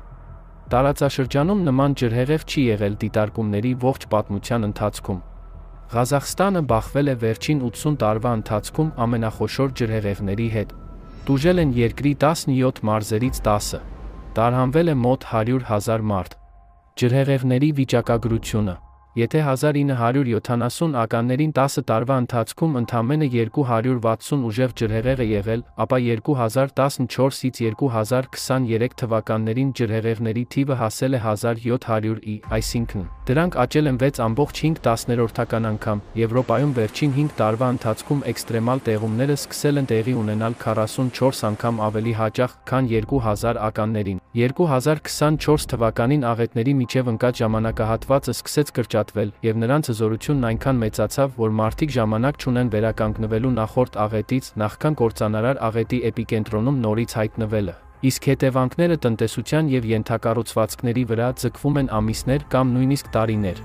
Տարածաշրջանում նման ջրհեղեղ չի եղել դիտարկումների ողջ պատմության ընթացքում։ Ղազախստանը բախվել է վերջին 80 տարվա ընթացքում ամենախոշոր ջրհեղեղների հետ։ Տուժել են երկրի 17 մարզերից 10-ը։ Տարհանվել է մոտ 100,000 մարդ։ Ջրհեղեղների վիճակագրությունը։ Եթե 1970 ականներին 10 տարվա ընթացքում ընդամենը 260 ուժեղ ջրհեղեղ է եղել, ապա 2014-ից 2023 թվականներին ջրհեղեղների թիվը հասել է 1700-ի, այսինքն դրանք աճել են 6.5 անգամ։ Եվրոպայում վերջին 5 տարվա ընթացքում էքստրեմալ տեղումները սկսել են տեղի ունենալ 44 անգամ ավելի հաճախ, քան 2000 ականներին։ 2024 թվականին աղետների միջև ընկած ժամանակահատվածը սկսեց կրճատվել նկատվել, եւ նրանց հզորությունն այնքան մեծացավ, որ մարդիկ ժամանակ չունեն վերականգնվելու նախորդ աղետից, նախքան կործանարար աղետի էպիկենտրոնում նորից հայտնվելը։ Իսկ հետևանքները տնտեսության եւ ենթակառուցվածքների վրա ձգվում են ամիսներ կամ նույնիսկ տարիներ։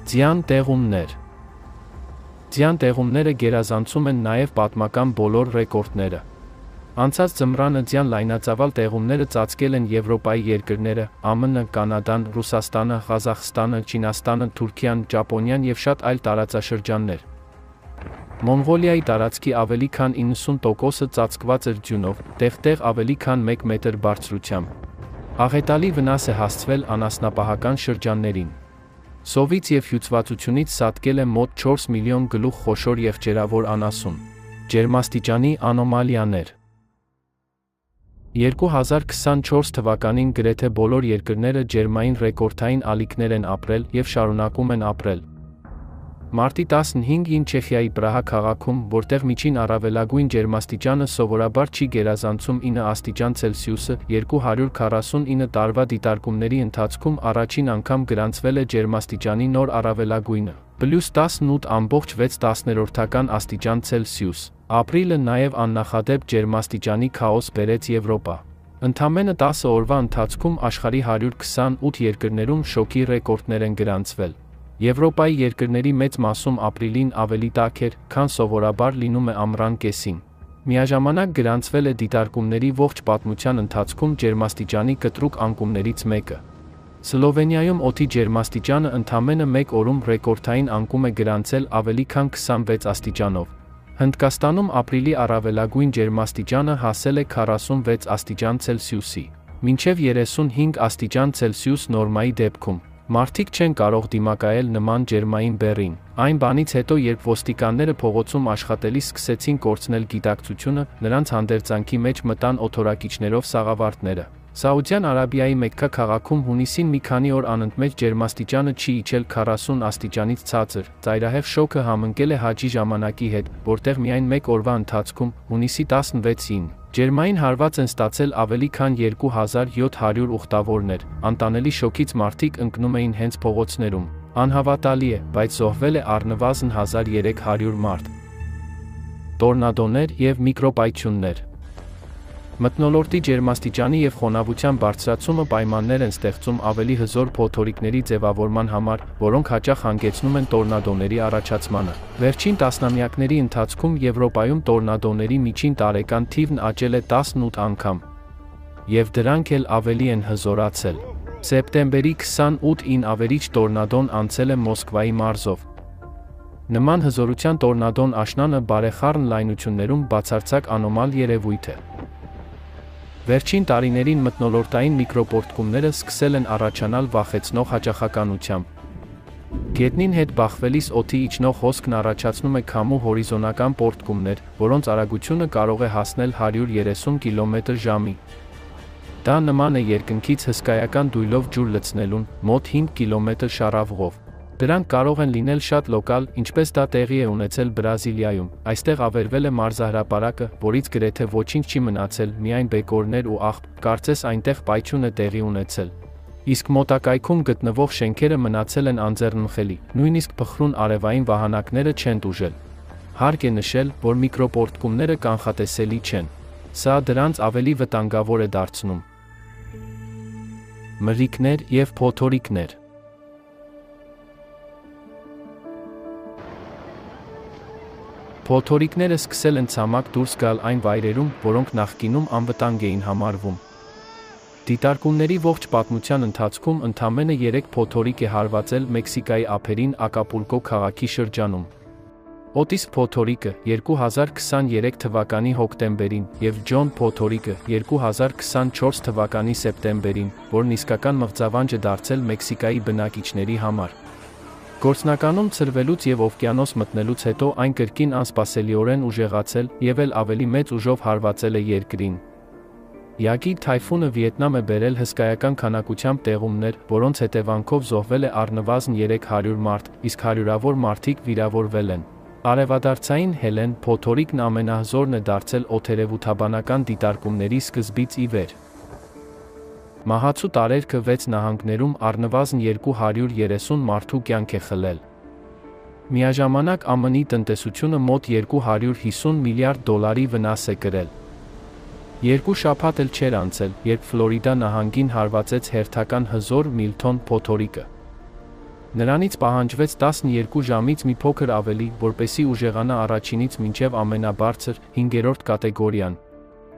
Ձյան տեղումներ։ Ձյան տեղումները գերազանցում են նաև պատմական բոլոր ռեկորդները։ Անցած ձմռանը ձյան լայնածավալ տեղումները ծածկել են Եվրոպայի երկրները, ԱՄՆ, Կանադան, Ռուսաստանը, Ղազախստանը, Չինաստանը, Թուրքիան, Ճապոնիան եւ շատ այլ տարածաշրջաններ։ Մոնղոլիայի տարածքի ավելի քան 90%-ը ծածկված էր ձյունով, տեղ-տեղ ավելի քան 1 մետր բարձրությամբ։ Աղետալի վնաս է հասցվել անասնապահական շրջաններին։ Սովից եւ հյուծվածությունից սատկել է մոտ 4 միլիոն գլուխ խոշոր եղջերավոր անասուն։ Ջերմաստիճանի անոմալիաներ։ 2024 թվականին գրեթե բոլոր երկրները ջերմային ռեկորդային ալիքներ են ապրել եւ շարունակում են ապրել։ Մարտի 15-ին Չեխիայի Պրահա քաղաքում, որտեղ միջին առավելագույն ջերմաստիճանը սովորաբար չի գերազանցում 9 աստիճան Ցելսիուսը, 249 տարվա դիտարկումների ընթացքում առաջին անգամ գրանցվել է ջերմաստիճանի նոր առավելագույնը՝ +18.6 աստիճան Ցելսիուս։ Ապրիլը նաև աննախադեպ ջերմաստիճանի քաոս բերեց Եվրոպա։ Ընդամենը 10 օրվա ընթացքում աշխարհի 128 երկրներում շոկի ռեկորդներ են գրանցվել։ Եվրոպայի երկրների մեծ մասում ապրիլին ավելի տաք էր, քան սովորաբար լինում է ամռան կեսին։ Միաժամանակ գրանցվել է դիտարկումների ողջ պատմության ընթացքում ջերմաստիճանի կտրուկ անկումներից մեկը։ Սլովենիայում օդի ջերմաստիճանը ընդամենը 1 օրում ռեկորդային անկում է գրանցել ավելի քան 26 աստիճանով։ Հնդկաստանում ապրիլի առավելագույն ջերմաստիճանը հասել է 46 աստիճան Ցելսիուսի, մինչև 35 աստիճան Ցելսիուս նորմայի դեպքում։ Մարդիկ չեն կարող դիմակայել նման ջերմային բեռին։ Այն բանից հետո, երբ ոստիկանները փողոցում աշխատելիս սկսեցին կորցնել գիտակցությունը, նրանց հանդերձանքի մեջ մտան օդորակիչներով սաղավարտները։ Սաուդյան Արաբիայի Մեքքա քաղաքում հունիսին մի քանի օր անընդմեջ ջերմաստիճանը չի իջել 40 աստիճանից ցածր։ Ծայրահեղ շոկը համընկել է հաջի ժամանակի հետ, որտեղ միայն 1 օրվա ընթացքում, հունիսի 16-ին, ջերմային հարված են ստացել ավելի քան 2700 ուխտավորներ։ Անտանելի շոկից մարդիկ ընկնում էին հենց փողոցներում։ Անհավատալի է, բայց զոհվել է առնվազն 1300 մարդ։ Տորնադոներ եւ միկրոպայթյուններ։ Մթնոլորտի ջերմաստիճանի եւ խոնավության բարձրացումը պայմաններ են ստեղծում ավելի հզոր փոթորիկների ձևավորման համար, որոնք հաճախ հանգեցնում են տորնադոների առաջացմանը։ Վերջին տասնամյակների ընթացքում Եվրոպայում տորնադոների միջին տարեկան թիվն աճել է 18 անգամ։ Եվ դրանք էլ ավելի են հզորացել։ Սեպտեմբերի 28-ին ավերիչ տորնադոն անցել է Մոսկվայի մարզով։ Նման հզորության տորնադոն աշնանը բարեխառն լայնություններում բացարձակ անոմալ երևույթ է։ Վերջին տարիներին մթնոլորտային միկրոպորտկումները սկսել են առաջանալ վախեցնող հաճախականությամբ։ Գետնին հետ բախվելիս օդի իջնող հոսքն առաջացնում է քամու հորիզոնական պորտկումներ, որոնց արագությունը կարող է հասնել 130 կմ/ժ։ Դա նման է երկնքից հսկայական դույլով ջուր լցնելուն, մոտ 5 կմ շառավղով։ Դրանք կարող են լինել շատ լոկալ, ինչպես դա տեղի է ունեցել Բրազիլիայում։ Այստեղ ավերվել է մարզահրապարակը, որից գրեթե ոչինչ չի մնացել, միայն բեկորներ ու աղբ, կարծես այնտեղ պայթյուն է տեղի ունեցել։ Իսկ մոտակայքում գտնվող շենքերը մնացել են անձեռնմխելի, նույնիսկ փխրուն արևային վահանակները չեն տուժել։ Հարկ է նշել, որ միկրոպորտկումները կանխատեսելի չեն։ Սա դրանց ավելի վտանգավոր է դարձնում։ Մրրիկներ եւ փոթորիկներ։ Փոթորիկները սկսել են ցամաք դուրս գալ այն վայրերում, որոնք նախկինում անվտանգ էին համարվում։ Դիտարկումների ողջ պատմության ընթացքում ընդամենը 3 փոթորիկ է հարվածել Մեքսիկայի ափերին Ակապուլկո քաղաքի շրջանում։ Օտիս փոթորիկը 2023 թվականի հոկտեմբերին եւ Ջոն փոթորիկը 2024 թվականի սեպտեմբերին, որն իսկական մղձավանջ է դարձել Մեքսիկայի բնակիչների համար։ Գործնականում ցրվելուց եւ օվկիանոս մտնելուց հետո այն կրկին անսպասելիորեն ուժեղացել եւ էլ ավելի մեծ ուժով հարվածել է երկրին։ Յագի թայֆունը Վիետնամ է բերել հսկայական քանակությամբ տեղումներ, որոնց հետևանքով զոհվել է առնվազն 300 մարդ, իսկ հարյուրավոր մարդիկ վիրավորվել են։ Արևադարձային Հելեն փոթորիկն ամենահզորն է դարձել օդերևութաբանական դիտարկումների սկզբից ի վեր։ Մահացու տարերքը 6 նահանգներում առնվազն 230 մարդու կյանք է խլել։ Միաժամանակ ԱՄՆ-ի տնտեսությունը մոտ 250 միլիարդ դոլարի վնաս է կրել։ Երկու շաբաթ էլ չէր անցել, երբ Ֆլորիդա նահանգին հարվածեց հերթական հզոր Միլթոն փոթորիկը։ Նրանից պահանջվեց 12 ժամից մի փոքր ավելի, որպեսզի ուժեղանա առաջինից մինչև ամենաբարձր 5-րդ կատեգորիան։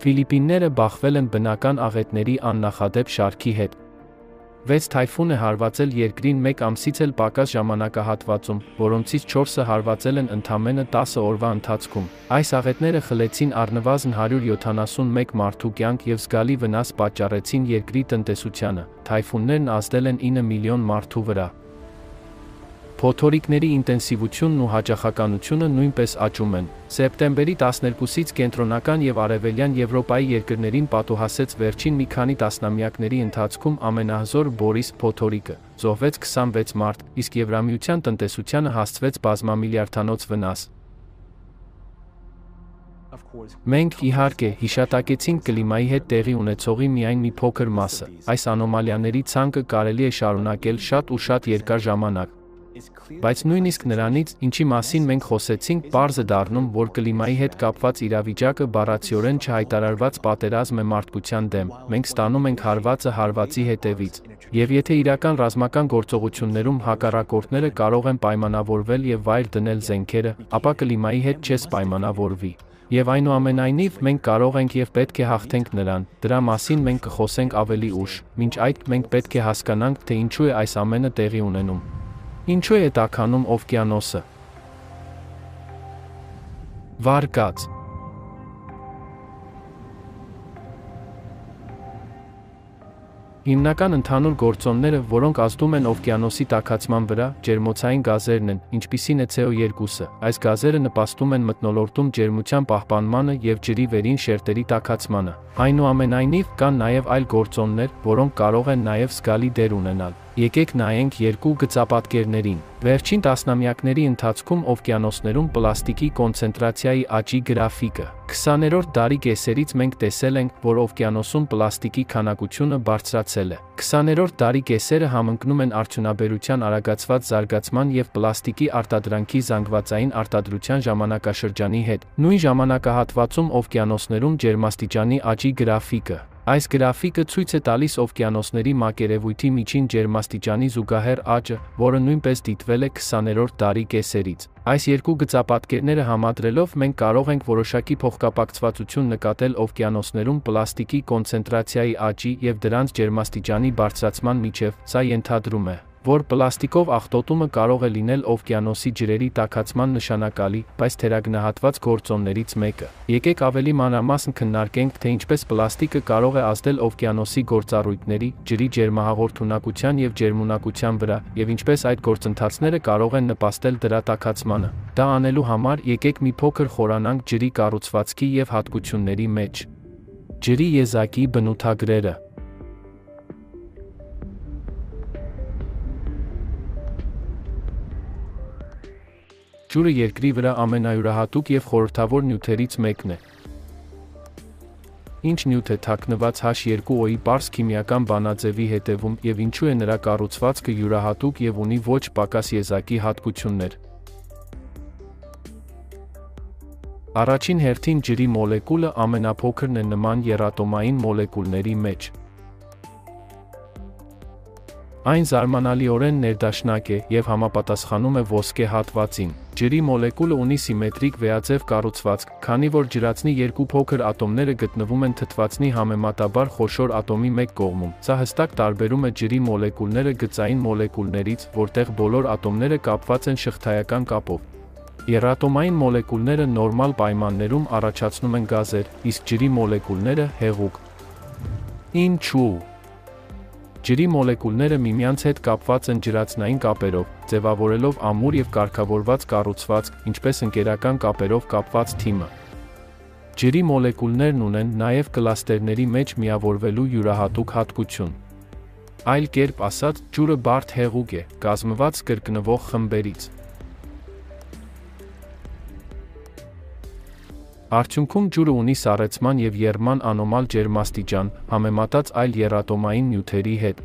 Ֆիլիպինները բախվել են բնական աղետների աննախադեպ շարքի հետ։ 6 թայֆուն է հարվածել երկրին 1 ամսից էլ պակաս ժամանակահատվածում, որոնցից 4-ը հարվածել են ընդամենը 10 օրվա ընթացքում։ Այս աղետները խլեցին առնվազն 171 մարդու կյանք և զգալի վնաս պատճառեցին երկրի տնտեսությանը։ Թայֆուններն ազդել են 9 միլիոն մարդու վրա։ Փոթորիկների ինտենսիվությունն ու հաճախականությունը նույնպես աճում են։ Սեպտեմբերի 12-ից կենտրոնական և արևելյան Եվրոպայի երկրներին պատուհասեց վերջին մի քանի տասնամյակների ընթացքում ամենահզոր Բորիս փոթորիկը։ Զոհվեց 26 մարդ, իսկ Եվրամիության տնտեսությանը հասցվեց բազմամիլիարդանոց վնաս։ Մենք, իհարկե, հիշատակեցինք կլիմայի հետ տեղի ունեցողի միայն մի փոքր մասը։ Այս անոմալիաների ցանկը կարելի է շարունակել շատ ու շատ երկար ժամանակ։ Բայց նույնիսկ նրանից, ինչի մասին մենք խոսեցինք, պարզ է դառնում, որ կլիմայի հետ կապված իրավիճակը բառացիորեն չհայտարարված պատերազմ է մարդկության դեմ։ Մենք ստանում ենք հարվածը հարվածի հետևից։ Եվ եթե իրական ռազմական գործողություններում հակառակորդները կարող են պայմանավորվել և վայր դնել զենքերը, ապա կլիմայի հետ չես պայմանավորվի։ Եվ այնուամենայնիվ, մենք կարող ենք և պետք է հաղթենք նրան։ Դրա մասին մենք կխոսենք ավելի ուշ։ Մինչ այդ, մենք պետք է հասկանանք, թե ինչու է այս ամենը տեղի ունենում։ Ինչու է տաքանում օվկիանոսը։ Վարկած։ Հիմնական ընդհանուր գործոնները, որոնք ազդում են օվկիանոսի տաքացման վրա, ջերմոցային գազերն են, ինչպիսին է CO2-ը։ Այս գազերը նպաստում են մթնոլորտում ջերմության պահպանմանը և ջրի վերին շերտերի տաքացմանը։ Այնուամենայնիվ, կան նաև այլ գործոններ, որոնք կարող են նաև զգալի դեր ունենալ։ Եկեք նայենք երկու գծապատկերներին։ Վերջին տասնամյակների ընթացքում օվկիանոսներում պլաստիկի կոնցենտրացիայի աճի գրաֆիկը։ 20-րդ դարի կեսերից մենք տեսել ենք, որ օվկիանոսում պլաստիկի քանակությունը բարձրացել է։ 20-րդ դարի կեսերը համընկնում են արդյունաբերության արագացված զարգացման և պլաստիկի արտադրանքի զանգվածային արտադրության ժամանակաշրջանի հետ։ Նույն ժամանակահատվածում օվկիանոսներում ջերմաստիճանի աճի գրաֆիկը։ Այս գրաֆիկը ցույց է տալիս օվկիանոսների մակերևույթի միջին ջերմաստիճանի զուգահեռ աճը, որը նույնպես դիտվել է 20-րդ դարի կեսերից։ Այս երկու գծապատկերները համադրելով մենք կարող ենք որոշակի փոխկապակցվածություն նկատել օվկիանոսներում պլաստիկի կոնցենտրացիայի աճի և դրանց ջերմաստիճանի բարձրացման միջև։ Սա ենթադրում է, որ պլաստիկով աղտոտումը կարող է լինել օվկիանոսի ջրերի տաքացման նշանակալի, բայց թերագնահատված գործոններից մեկը։ Եկեք ավելի մանրամասն քննարկենք, թե ինչպես պլաստիկը կարող է ազդել օվկիանոսի գործառույթների, ջրի ջերմահաղորդունակության և ջերմունակության վրա, և ինչպես այդ գործընթացները կարող են նպաստել դրա տաքացմանը։ Դա անելու համար եկեք մի փոքր խորանանք ջրի կառուցվածքի և հատկությունների մեջ։ Ջրի եզակի բնութագրերը։ Ջուրը երկրի վրա ամենայուրահատուկ և խորհրդավոր նյութերից մեկն է։ Ինչ նյութ է թաքնված H2O-ի պարզ քիմիական բանաձևի հետևում և ինչու է նրա կառուցվածքը յուրահատուկ և ունի ոչ պակաս եզակի հատկություններ։ Առաջին հերթին ջրի մոլեկուլը ամենափոքրն է նման եռատոմային մոլեկուլների մեջ։ Այն զարմանալիորեն ներդաշնակ է և համապատասխանում է ոսկե հատվածին։ Ջրի մոլեկուլը ունի սիմետրիկ վեաձև կառուցվածք, քանի որ ջրածնի երկու փոքր ատոմները գտնվում են թթվածնի համեմատաբար խոշոր ատոմի մեկ կողմում։ Սա հստակ տարբերում է ջրի մոլեկուլները գծային մոլեկուլներից, որտեղ բոլոր ատոմները կապված են շղթայական կապով։ Եռատոմային մոլեկուլները նորմալ պայմաններում առաջացնում են գազեր, իսկ ջրի մոլեկուլները՝ հեղուկ։ Ինչու՞։ Ջրի մոլեկուլները միմյանց հետ կապված են ջրածնային կապերով, ձևավորելով ամուր և կարգավորված կառուցվածք, ինչպես ընկերական կապերով կապված թիմը։ Ջրի մոլեկուլներն ունեն նաև կլաստերների մեջ միավորվելու յուրահատուկ հատկություն։ Այլ կերպ ասած, ջուրը բարդ հեղուկ է, կազմված կրկնվող խմբերից։ Արդյունքում ջուրը ունի սառեցման և եռման անոմալ ջերմաստիճան, համեմատած այլ եռատոմային նյութերի հետ։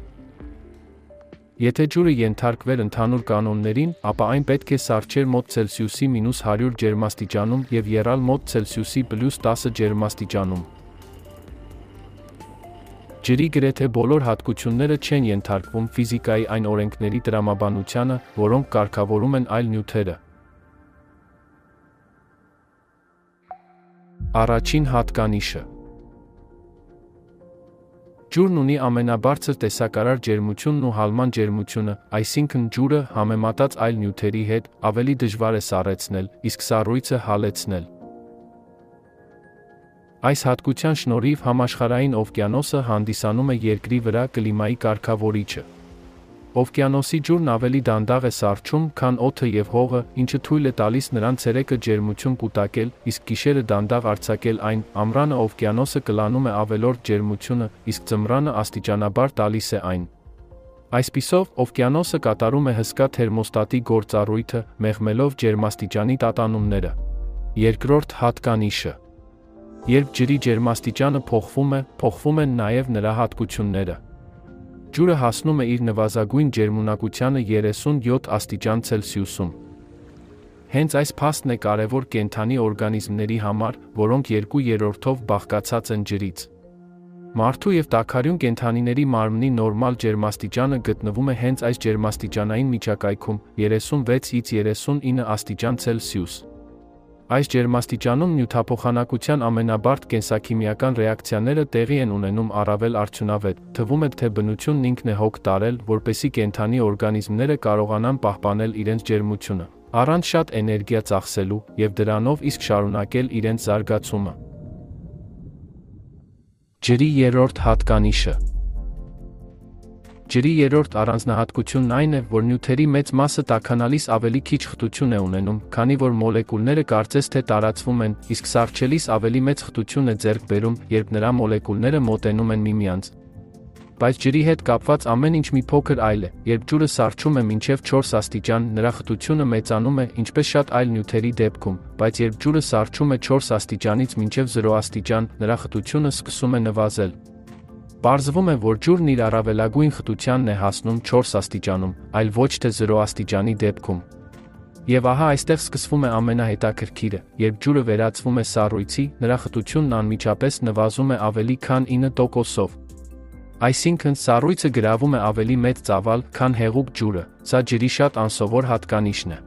Եթե ջուրը ենթարկվեր ընդհանուր կանոններին, ապա այն պետք է սառչեր մոտ Ցելսիուսի -100 ջերմաստիճանում և եռալ մոտ Ցելսիուսի +10 ջերմաստիճանում։ Ջրի գրեթե բոլոր հատկությունները չեն ենթարկվում ֆիզիկայի այն օրենքների տրամաբանությանը, որոնք կարգավորում են այլ նյութերը։ Առաջին հատկանիշը։ Ջուրն ունի ամենաբարձր տեսակարար ջերմությունն ու հալման ջերմությունը, այսինքն ջուրը, համեմատած այլ նյութերի հետ, ավելի դժվար է սառեցնել, իսկ սառույցը հալեցնել։ Այս հատկության շնորհիվ համաշխարհային օվկիանոսը հանդիսանում է Երկրի վրա կլիմայի կարգավորիչը։ Օվկիանոսի ջուրն ավելի դանդաղ է սառչում, քան օդը և հողը, ինչը թույլ է տալիս նրան ցերեկը ջերմություն կուտակել, իսկ գիշերը դանդաղ արձակել այն, ամռանը օվկիանոսը կլանում է ավելորդ ջերմությունը, իսկ ձմռանը աստիճանաբար տալիս է այն։ Այսպիսով, օվկիանոսը կատարում է հսկա թերմոստատի գործառույթը, մեղմելով ջերմաստիճանի տատանումները։ Երկրորդ հատկանիշը։ Երբ ջրի ջերմաստիճանը փոխվում են նաև նրա հատկությունները։ Ջուրը հասնում է իր նվազագույն ջերմունակությանը 37 աստիճան Ցելսիուսում։ Հենց այս փաստն է կարևոր կենդանի օրգանիզմների համար, որոնք 2/3-ով բաղկացած են ջրից։ Մարդու և տաքարյուն կենդանիների մարմնի նորմալ ջերմաստիճանը գտնվում է հենց այս ջերմաստիճանային միջակայքում՝ 36-ից 39 աստիճան Ցելսիուս։ Այս ջերմաստիճանում նյութափոխանակության ամենաբարդ կենսաքիմիական ռեակցիաները տեղի են ունենում առավել արդյունավետ, թվում է, թե բնությունն ինքն է հոգ տարել, որպեսզի կենդանի օրգանիզմները կարողանան պահպանել իրենց ջերմությունը, առանց շատ էներգիա ծախսելու, և դրանով իսկ շարունակել իրենց զարգացումը։ Ջրի երրորդ հատկանիշը։ Ջրի երրորդ առանձնահատկությունն այն է, որ նյութերի մեծ մասը տաքանալիս ավելի քիչ խտություն է ունենում, քանի որ մոլեկուլները կարծես թե տարածվում են, իսկ սառչելիս ավելի մեծ խտություն է ձեռք բերում, երբ նրա մոլեկուլները մոտենում են միմյանց։ Բայց ջրի հետ կապված ամեն ինչ մի փոքր այլ է, երբ ջուրը սառչում է մինչև 4 աստիճան, նրա խտությունը մեծանում է, ինչպես շատ այլ նյութերի դեպքում, բայց երբ ջուրը սառչում է 4 աստիճանից մինչև 0 աստիճան, նրա խտությունը սկսում է նվազել։ Պարզվում է, որ ջուրն իր առավելագույն խտությանն է հասնում 4 աստիճանում, այլ ոչ թե 0 աստիճանի դեպքում։ Եվ ահա այստեղ սկսվում է ամենահետաքրքիրը, երբ ջուրը վերածվում է սառույցի, նրա խտությունն անմիջապես նվազում է ավելի քան 9%-ով։ Այսինքն, սառույցը գրավում է ավելի մեծ ծավալ, քան հեղուկ ջուրը, սա ջրի շատ անսովոր հատկանիշն է։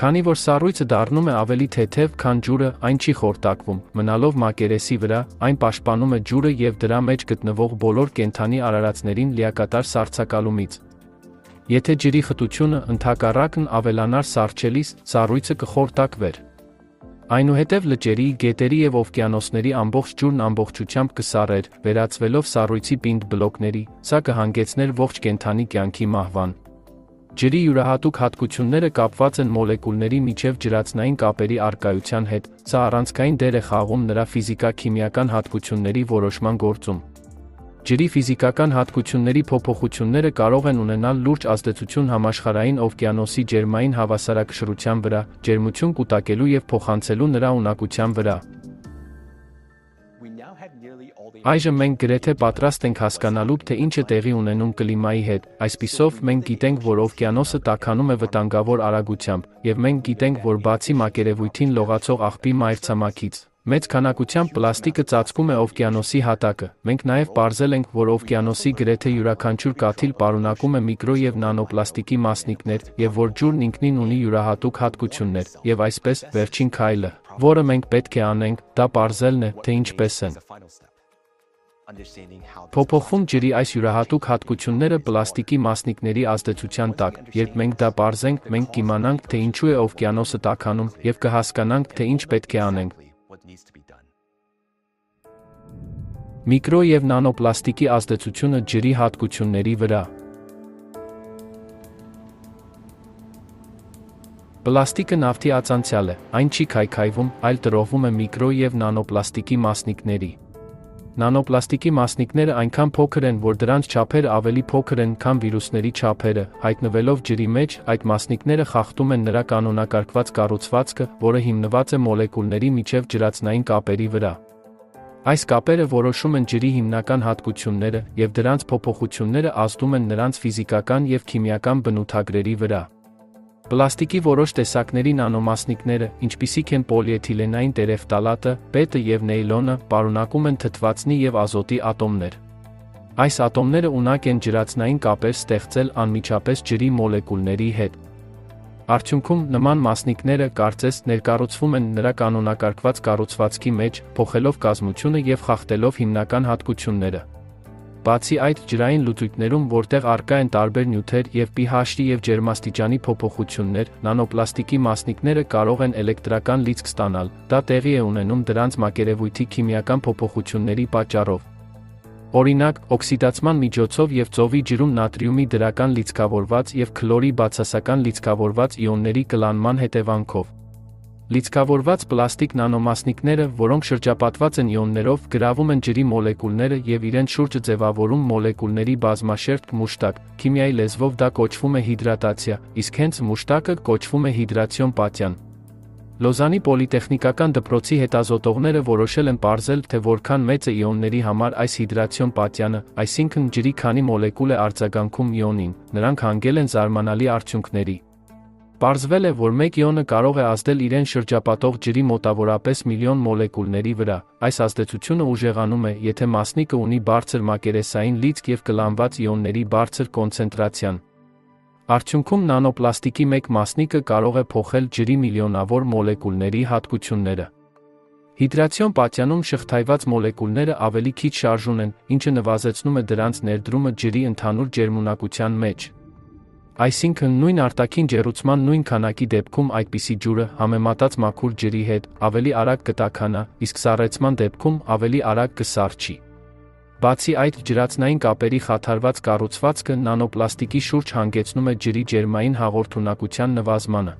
Քանի որ սառույցը դառնում է ավելի թեթև, քան ջուրը, այն չի խորտակվում, մնալով մակերեսի վրա, այն պաշտպանում է ջուրը և դրա մեջ գտնվող բոլոր կենդանի արարածներին լիակատար սառցակալումից։ Եթե ջրի խտությունը ընդհակառակն ավելանար սառչելիս, սառույցը կխորտակվեր։ Այնուհետև լճերի, գետերի և օվկիանոսների ամբողջ ջուրն ամբողջությամբ կսառեր, վերածվելով սառույցի պինդ բլոկների, սա կհանգեցներ ողջ կենդանի կյանքի մահվան։ Ջրի յուրահատուկ հատկությունները կապված են մոլեկուլների միջև ջրածնային կապերի առկայության հետ, սա առանցքային դեր է խաղում նրա ֆիզիկա-քիմիական հատկությունների որոշման գործում։ Ջրի ֆիզիկական հատկությունների փոփոխությունները կարող են ունենալ լուրջ ազդեցություն համաշխարհային օվկիանոսի ջերմային հավասարակշռության վրա, ջերմություն կուտակելու և փոխանցելու նրա ունակության վրա։ Այժմ մենք գրեթե պատրաստ ենք հասկանալու, թե ինչ է տեղի ունենում կլիմայի հետ, այսպիսով, մենք գիտենք, որ օվկիանոսը տաքանում է վտանգավոր արագությամբ, և մենք գիտենք, որ բացի մակերևույթին լողացող աղբի մայրցամաքից, մեծ քանակությամբ պլաստիկը ծածկում է օվկիանոսի հատակը։ Մենք նաև պարզել ենք, որ օվկիանոսի գրեթե յուրաքանչյուր կաթիլ պարունակում է միկրո և նանոպլաստիկի մասնիկներ, և որ ջուրն ինքնին ունի յուրահատուկ հատկություններ, և այսպես, վերջին քայլը, որը մենք պետք է անենք, դա պարզելն է, թե ինչպես են փոփոխվում ջրի այս յուրահատուկ հատկությունները պլաստիկի մասնիկների ազդեցության տակ։ Երբ մենք դա պարզենք, մենք կիմանանք, թե ինչու է օվկիանոսը տաքանում, և կհասկանանք, թե ինչ պետք է անենք։ Միկրո և նանոպլաստիկի ազդեցությունը ջրի հատկությունների վրա։ Պլաստիկը նավթի ածանցյալ է, այն չի քայքայվում, այլ տրոհվում է միկրո և նանոպլաստիկի մասնիկների։ Նանոպլաստիկի մասնիկները այնքան փոքր են, որ դրանց չափերը ավելի փոքր են, քան վիրուսների չափերը, հայտնվելով ջրի մեջ, այդ մասնիկները խախտում են նրա կանոնակարգված կառուցվածքը, որը հիմնված է մոլեկուլների միջև ջրածնային կապերի վրա։ Այս կապերը որոշում են ջրի հիմնական հատկությունները, եւ դրանց փոփոխությունները ազդում են նրանց ֆիզիկական եւ քիմիական բնութագրերի վրա։ Պլաստիկի որոշ տեսակների նանոմասնիկները, ինչպիսիք են պոլիէթիլենային տերեֆտալատը, պետը եւ նեյլոնը, պարունակում են թթվածնի եւ ազոտի ատոմներ։ Այս ատոմները ունակ են ջրածնային կապեր ստեղծել անմիջապես ջրի մոլեկուլների հետ։ Արդյունքում նման մասնիկները, կարծես, ներկառուցվում են նրա կանոնակարգված կառուցվածքի մեջ, փոխելով կազմությունը եւ խախտելով հիմնական հատկությունները։ Բացի այդ, ջրային լուծույթներում, որտեղ առկա են տարբեր նյութեր եւ pH-ի եւ ջերմաստիճանի փոփոխություններ, նանոպլաստիկի մասնիկները կարող են էլեկտրական լիցք ստանալ, դա տեղի է ունենում դրանց մակերևույթի քիմիական փոփոխությունների պատճառով։ Օրինակ, օքսիդացման միջոցով եւ ծովի ջրում նատրիումի դրական լիցքավորված եւ քլորի բացասական լիցքավորված իոնների կլանման հետևանքով։ Լիցքավորված պլաստիկ նանոմասնիկները, որոնք շրջապատված են իոններով, գրավում են ջրի մոլեկուլները եւ իրենց շուրջը ձևավորում մոլեկուլների բազմաշերտ մուշտակ, քիմիայի լեզվով դա կոչվում է հիդրատացիա, իսկ հենց մուշտակը կոչվում է հիդրացիոն պատյան։ Լոզանի պոլիտեխնիկական դպրոցի հետազոտողները որոշել են պարզել, թե որքան մեծ է իոնների համար այս հիդրացիոն պատյանը, այսինքն ջրի քանի մոլեկուլ է արձագանքում իոնին, նրանք հանգել են զարմանալի արդյունքների։ Պարզվել է, որ մեկ իոնը կարող է ազդել իրեն շրջապատող ջրի մոտավորապես միլիոն մոլեկուլների վրա։ Այս ազդեցությունը ուժեղանում է, եթե մասնիկը ունի բարձր մակերեսային լիցք եւ կլանված իոնների բարձր կոնցենտրացիան։ Արդյունքում նանոպլաստիկի մեկ մասնիկը կարող է փոխել ջրի միլիոնավոր մոլեկուլների հատկությունները։ Հիդրացիոն պատյանում շղթայված մոլեկուլները ավելի քիչ շարժուն են, ինչը նվազեցնում է դրանց ներդրումը ջրի ընդհանուր ջերմունակության մեջ։ Այսինքն նույն արտաքին ջեռուցման նույն քանակի դեպքում այդպիսի ջուրը, համեմատած մաքուր ջրի հետ, ավելի արագ կտաքանա, իսկ սառեցման դեպքում ավելի արագ կսառչի։ Բացի այդ, ջրածնային կապերի խաթարված կառուցվածքը նանոպլաստիկի շուրջ հանգեցնում է ջրի ջերմային հաղորդունակության նվազմանը։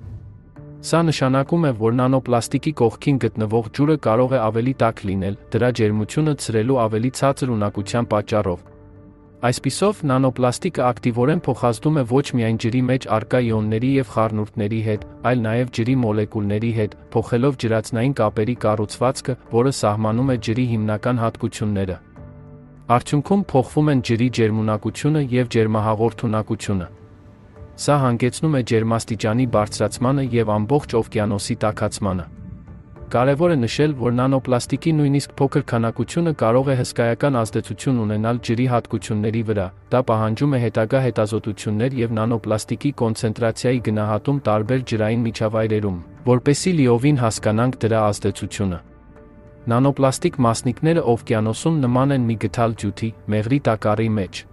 Սա նշանակում է, որ նանոպլաստիկի կողքին գտնվող ջուրը կարող է ավելի տաք լինել, դրա ջերմությունը ցրելու ավելի ցածր ունակության պատճառով։ Այսպիսով, նանոպլաստիկը ակտիվորեն փոխազդում է ոչ միայն ջրի մեջ առկա իոնների եւ խառնուրդների հետ, այլ նաեւ ջրի մոլեկուլների հետ, փոխելով ջրածնային կապերի կառուցվածքը, որը սահմանում է ջրի հիմնական հատկությունները։ Արդյունքում փոխվում են ջրի ջերմունակությունը եւ ջերմահաղորդունակությունը։ Սա հանգեցնում է ջերմաստիճանի բարձրացմանը եւ ամբողջ օվկիանոսի տաքացմանը։ Կարևոր է նշել, որ նանոպլաստիկի նույնիսկ փոքր քանակությունը կարող է հսկայական ազդեցություն ունենալ ջրի հատկությունների վրա, դա պահանջում է հետագա հետազոտություններ եւ նանոպլաստիկի կոնցենտրացիայի գնահատում տարբեր ջրային միջավայրերում, որպեսզի լիովին հասկանանք դրա ազդեցությունը։ Նանոպլաստիկ մասնիկները օվկիանոսում նման են մի գթալ ջութի, մեղրի տակառի մեջ։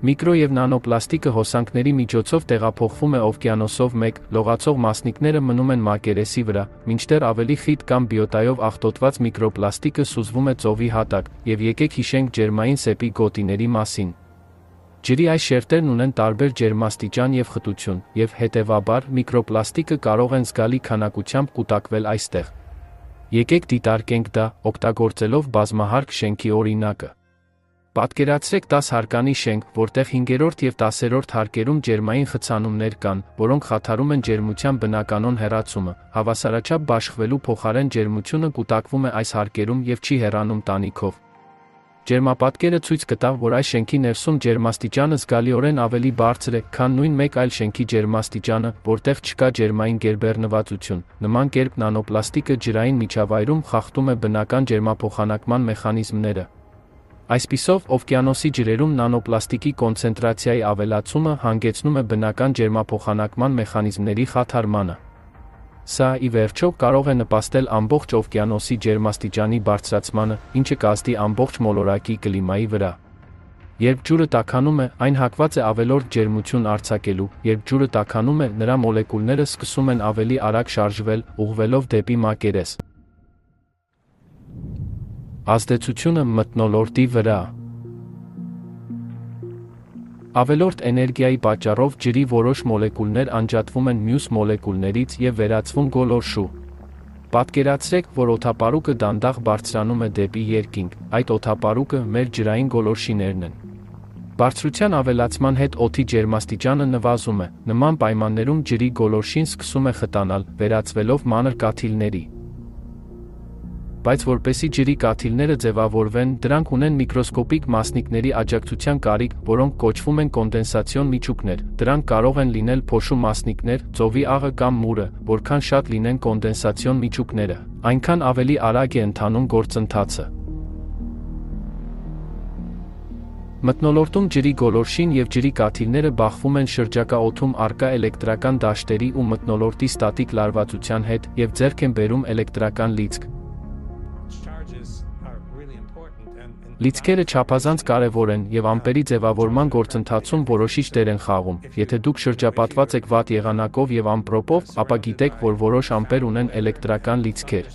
Միկրո եւ նանոպլաստիկը հոսանքների միջոցով տեղափոխվում է օվկիանոսով մեկ, լողացող մասնիկները մնում են մակերեսի վրա, մինչդեռ ավելի խիտ կամ բիոտայով աղտոտված միկրոպլաստիկը սուզվում է ծովի հատակ, եւ եկեք հիշենք ջերմային սեպի գոտիների մասին։ Ջրի այս շերտերն ունեն տարբեր ջերմաստիճան եւ խտություն, եւ հետեւաբար միկրոպլաստիկը կարող են զգալի քանակությամբ կուտակվել այստեղ։ Եկեք դիտարկենք դա, օգտագործելով բազմահարկ շենքի օրինակը։ Պատկերացրեք 10 հարկանի շենք, որտեղ 5-րդ եւ 10-րդ հարկերում ջերմային խցանումներ կան, որոնք խաթարում են ջերմության բնականոն հեռացումը, հավասարաչափ բաշխվելու փոխարեն ջերմությունը կուտակվում է այս հարկերում եւ չի հեռանում տանիքով։ Ջերմապատկերը ցույց կտա, որ այս շենքի ներսում ջերմաստիճանը զգալիորեն ավելի բարձր է, քան նույն մեկ այլ շենքի ջերմաստիճանը, որտեղ չկա ջերմային գերբեռնվածություն։ Նման կերպ նանոպլաստիկը ջրային միջավայրում խախտում է բնական ջերմափոխանակման մեխանիզմները։ Այսպիսով, օվկիանոսի ջրերում նանոպլաստիկի կոնցենտրացիայի ավելացումը հանգեցնում է բնական ջերմափոխանակման մեխանիզմների խաթարմանը։ Սա, ի վերջո, կարող է նպաստել ամբողջ օվկիանոսի ջերմաստիճանի բարձրացմանը, ինչը կազդի ամբողջ մոլորակի կլիմայի վրա։ Երբ ջուրը տաքանում է, այն հակված է ավելորդ ջերմություն արձակելու, երբ ջուրը տաքանում է, նրա մոլեկուլները սկսում են ավելի արագ շարժվել, ուղղվելով դեպի մակերես։ Ազդեցությունը մթնոլորտի վրա։ Ավելորդ էներգիայի պատճառով ջրի որոշ մոլեկուլներ անջատվում են մյուս մոլեկուլներից եւ վերածվում գոլորշու։ Պատկերացրեք, որ օդապարուկը դանդաղ բարձրանում է դեպի երկինք, այդ օդապարուկը մեր ջրային գոլորշիներն են։ Բարձրության ավելացման հետ օդի ջերմաստիճանը նվազում է, նման պայմաններում ջրի գոլորշին սկսում է խտանալ, վերածվելով մանր կաթիլների։ Բայց որպեսզի ջրի կաթիլները ձևավորվեն, դրանք ունեն միկրոսկոպիկ մասնիկների աջակցության կարիք, որոնք կոչվում են կոնդենսացիոն միջուկներ։ Դրանք կարող են լինել փոշու մասնիկներ, ծովի աղը կամ մուրը, որքան շատ լինեն կոնդենսացիոն միջուկները, այնքան ավելի արագ է ընթանում գործընթացը։ Մթնոլորտում ջրի գոլորշին և ջրի կաթիլները բախվում են շրջակա օդում առկա էլեկտրական դաշտերի ու մթնոլորտի ստատիկ լարվածության հետ և ձեռք են բերում էլեկտրական լիցք։ Լիցքերը չափազանց կարևոր են և ամպերի ձևավորման գործընթացում որոշիչ դեր են խաղում։ Եթե դուք շրջապատված եք վատ եղանակով և ամպրոպով, ապա գիտեք, որ որոշ ամպեր ունեն էլեկտրական լիցքեր։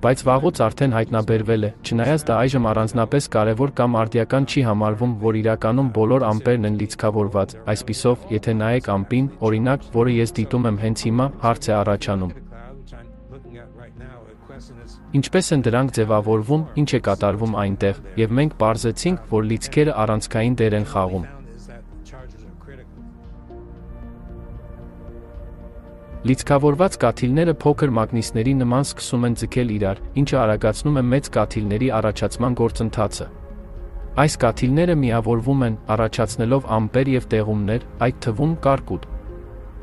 Բայց վաղուց արդեն հայտնաբերվել է, չնայած դա այժմ առանձնապես կարևոր կամ արդիական չի համարվում, որ իրականում բոլոր ամպերն են լիցքավորված։ Այսպիսով, եթե նայեք ամպին, օրինակ, որը ես դիտում եմ հենց հիմա, հարց է առաջանում. Ինչպես են դրանք ձևավորվում, ինչ է կատարվում այնտեղ, և մենք պարզեցինք, որ լիցքերը առանցքային դեր են խաղում։ Լիցքավորված կաթիլները փոքր մագնիսների նման սկսում են ձգել իրար, ինչը արագացնում է մեծ կաթիլների առաջացման գործընթացը։ Այս կաթիլները միավորվում են, առաջացնելով ամպեր և տեղումներ, այդ թվում կարկուտ։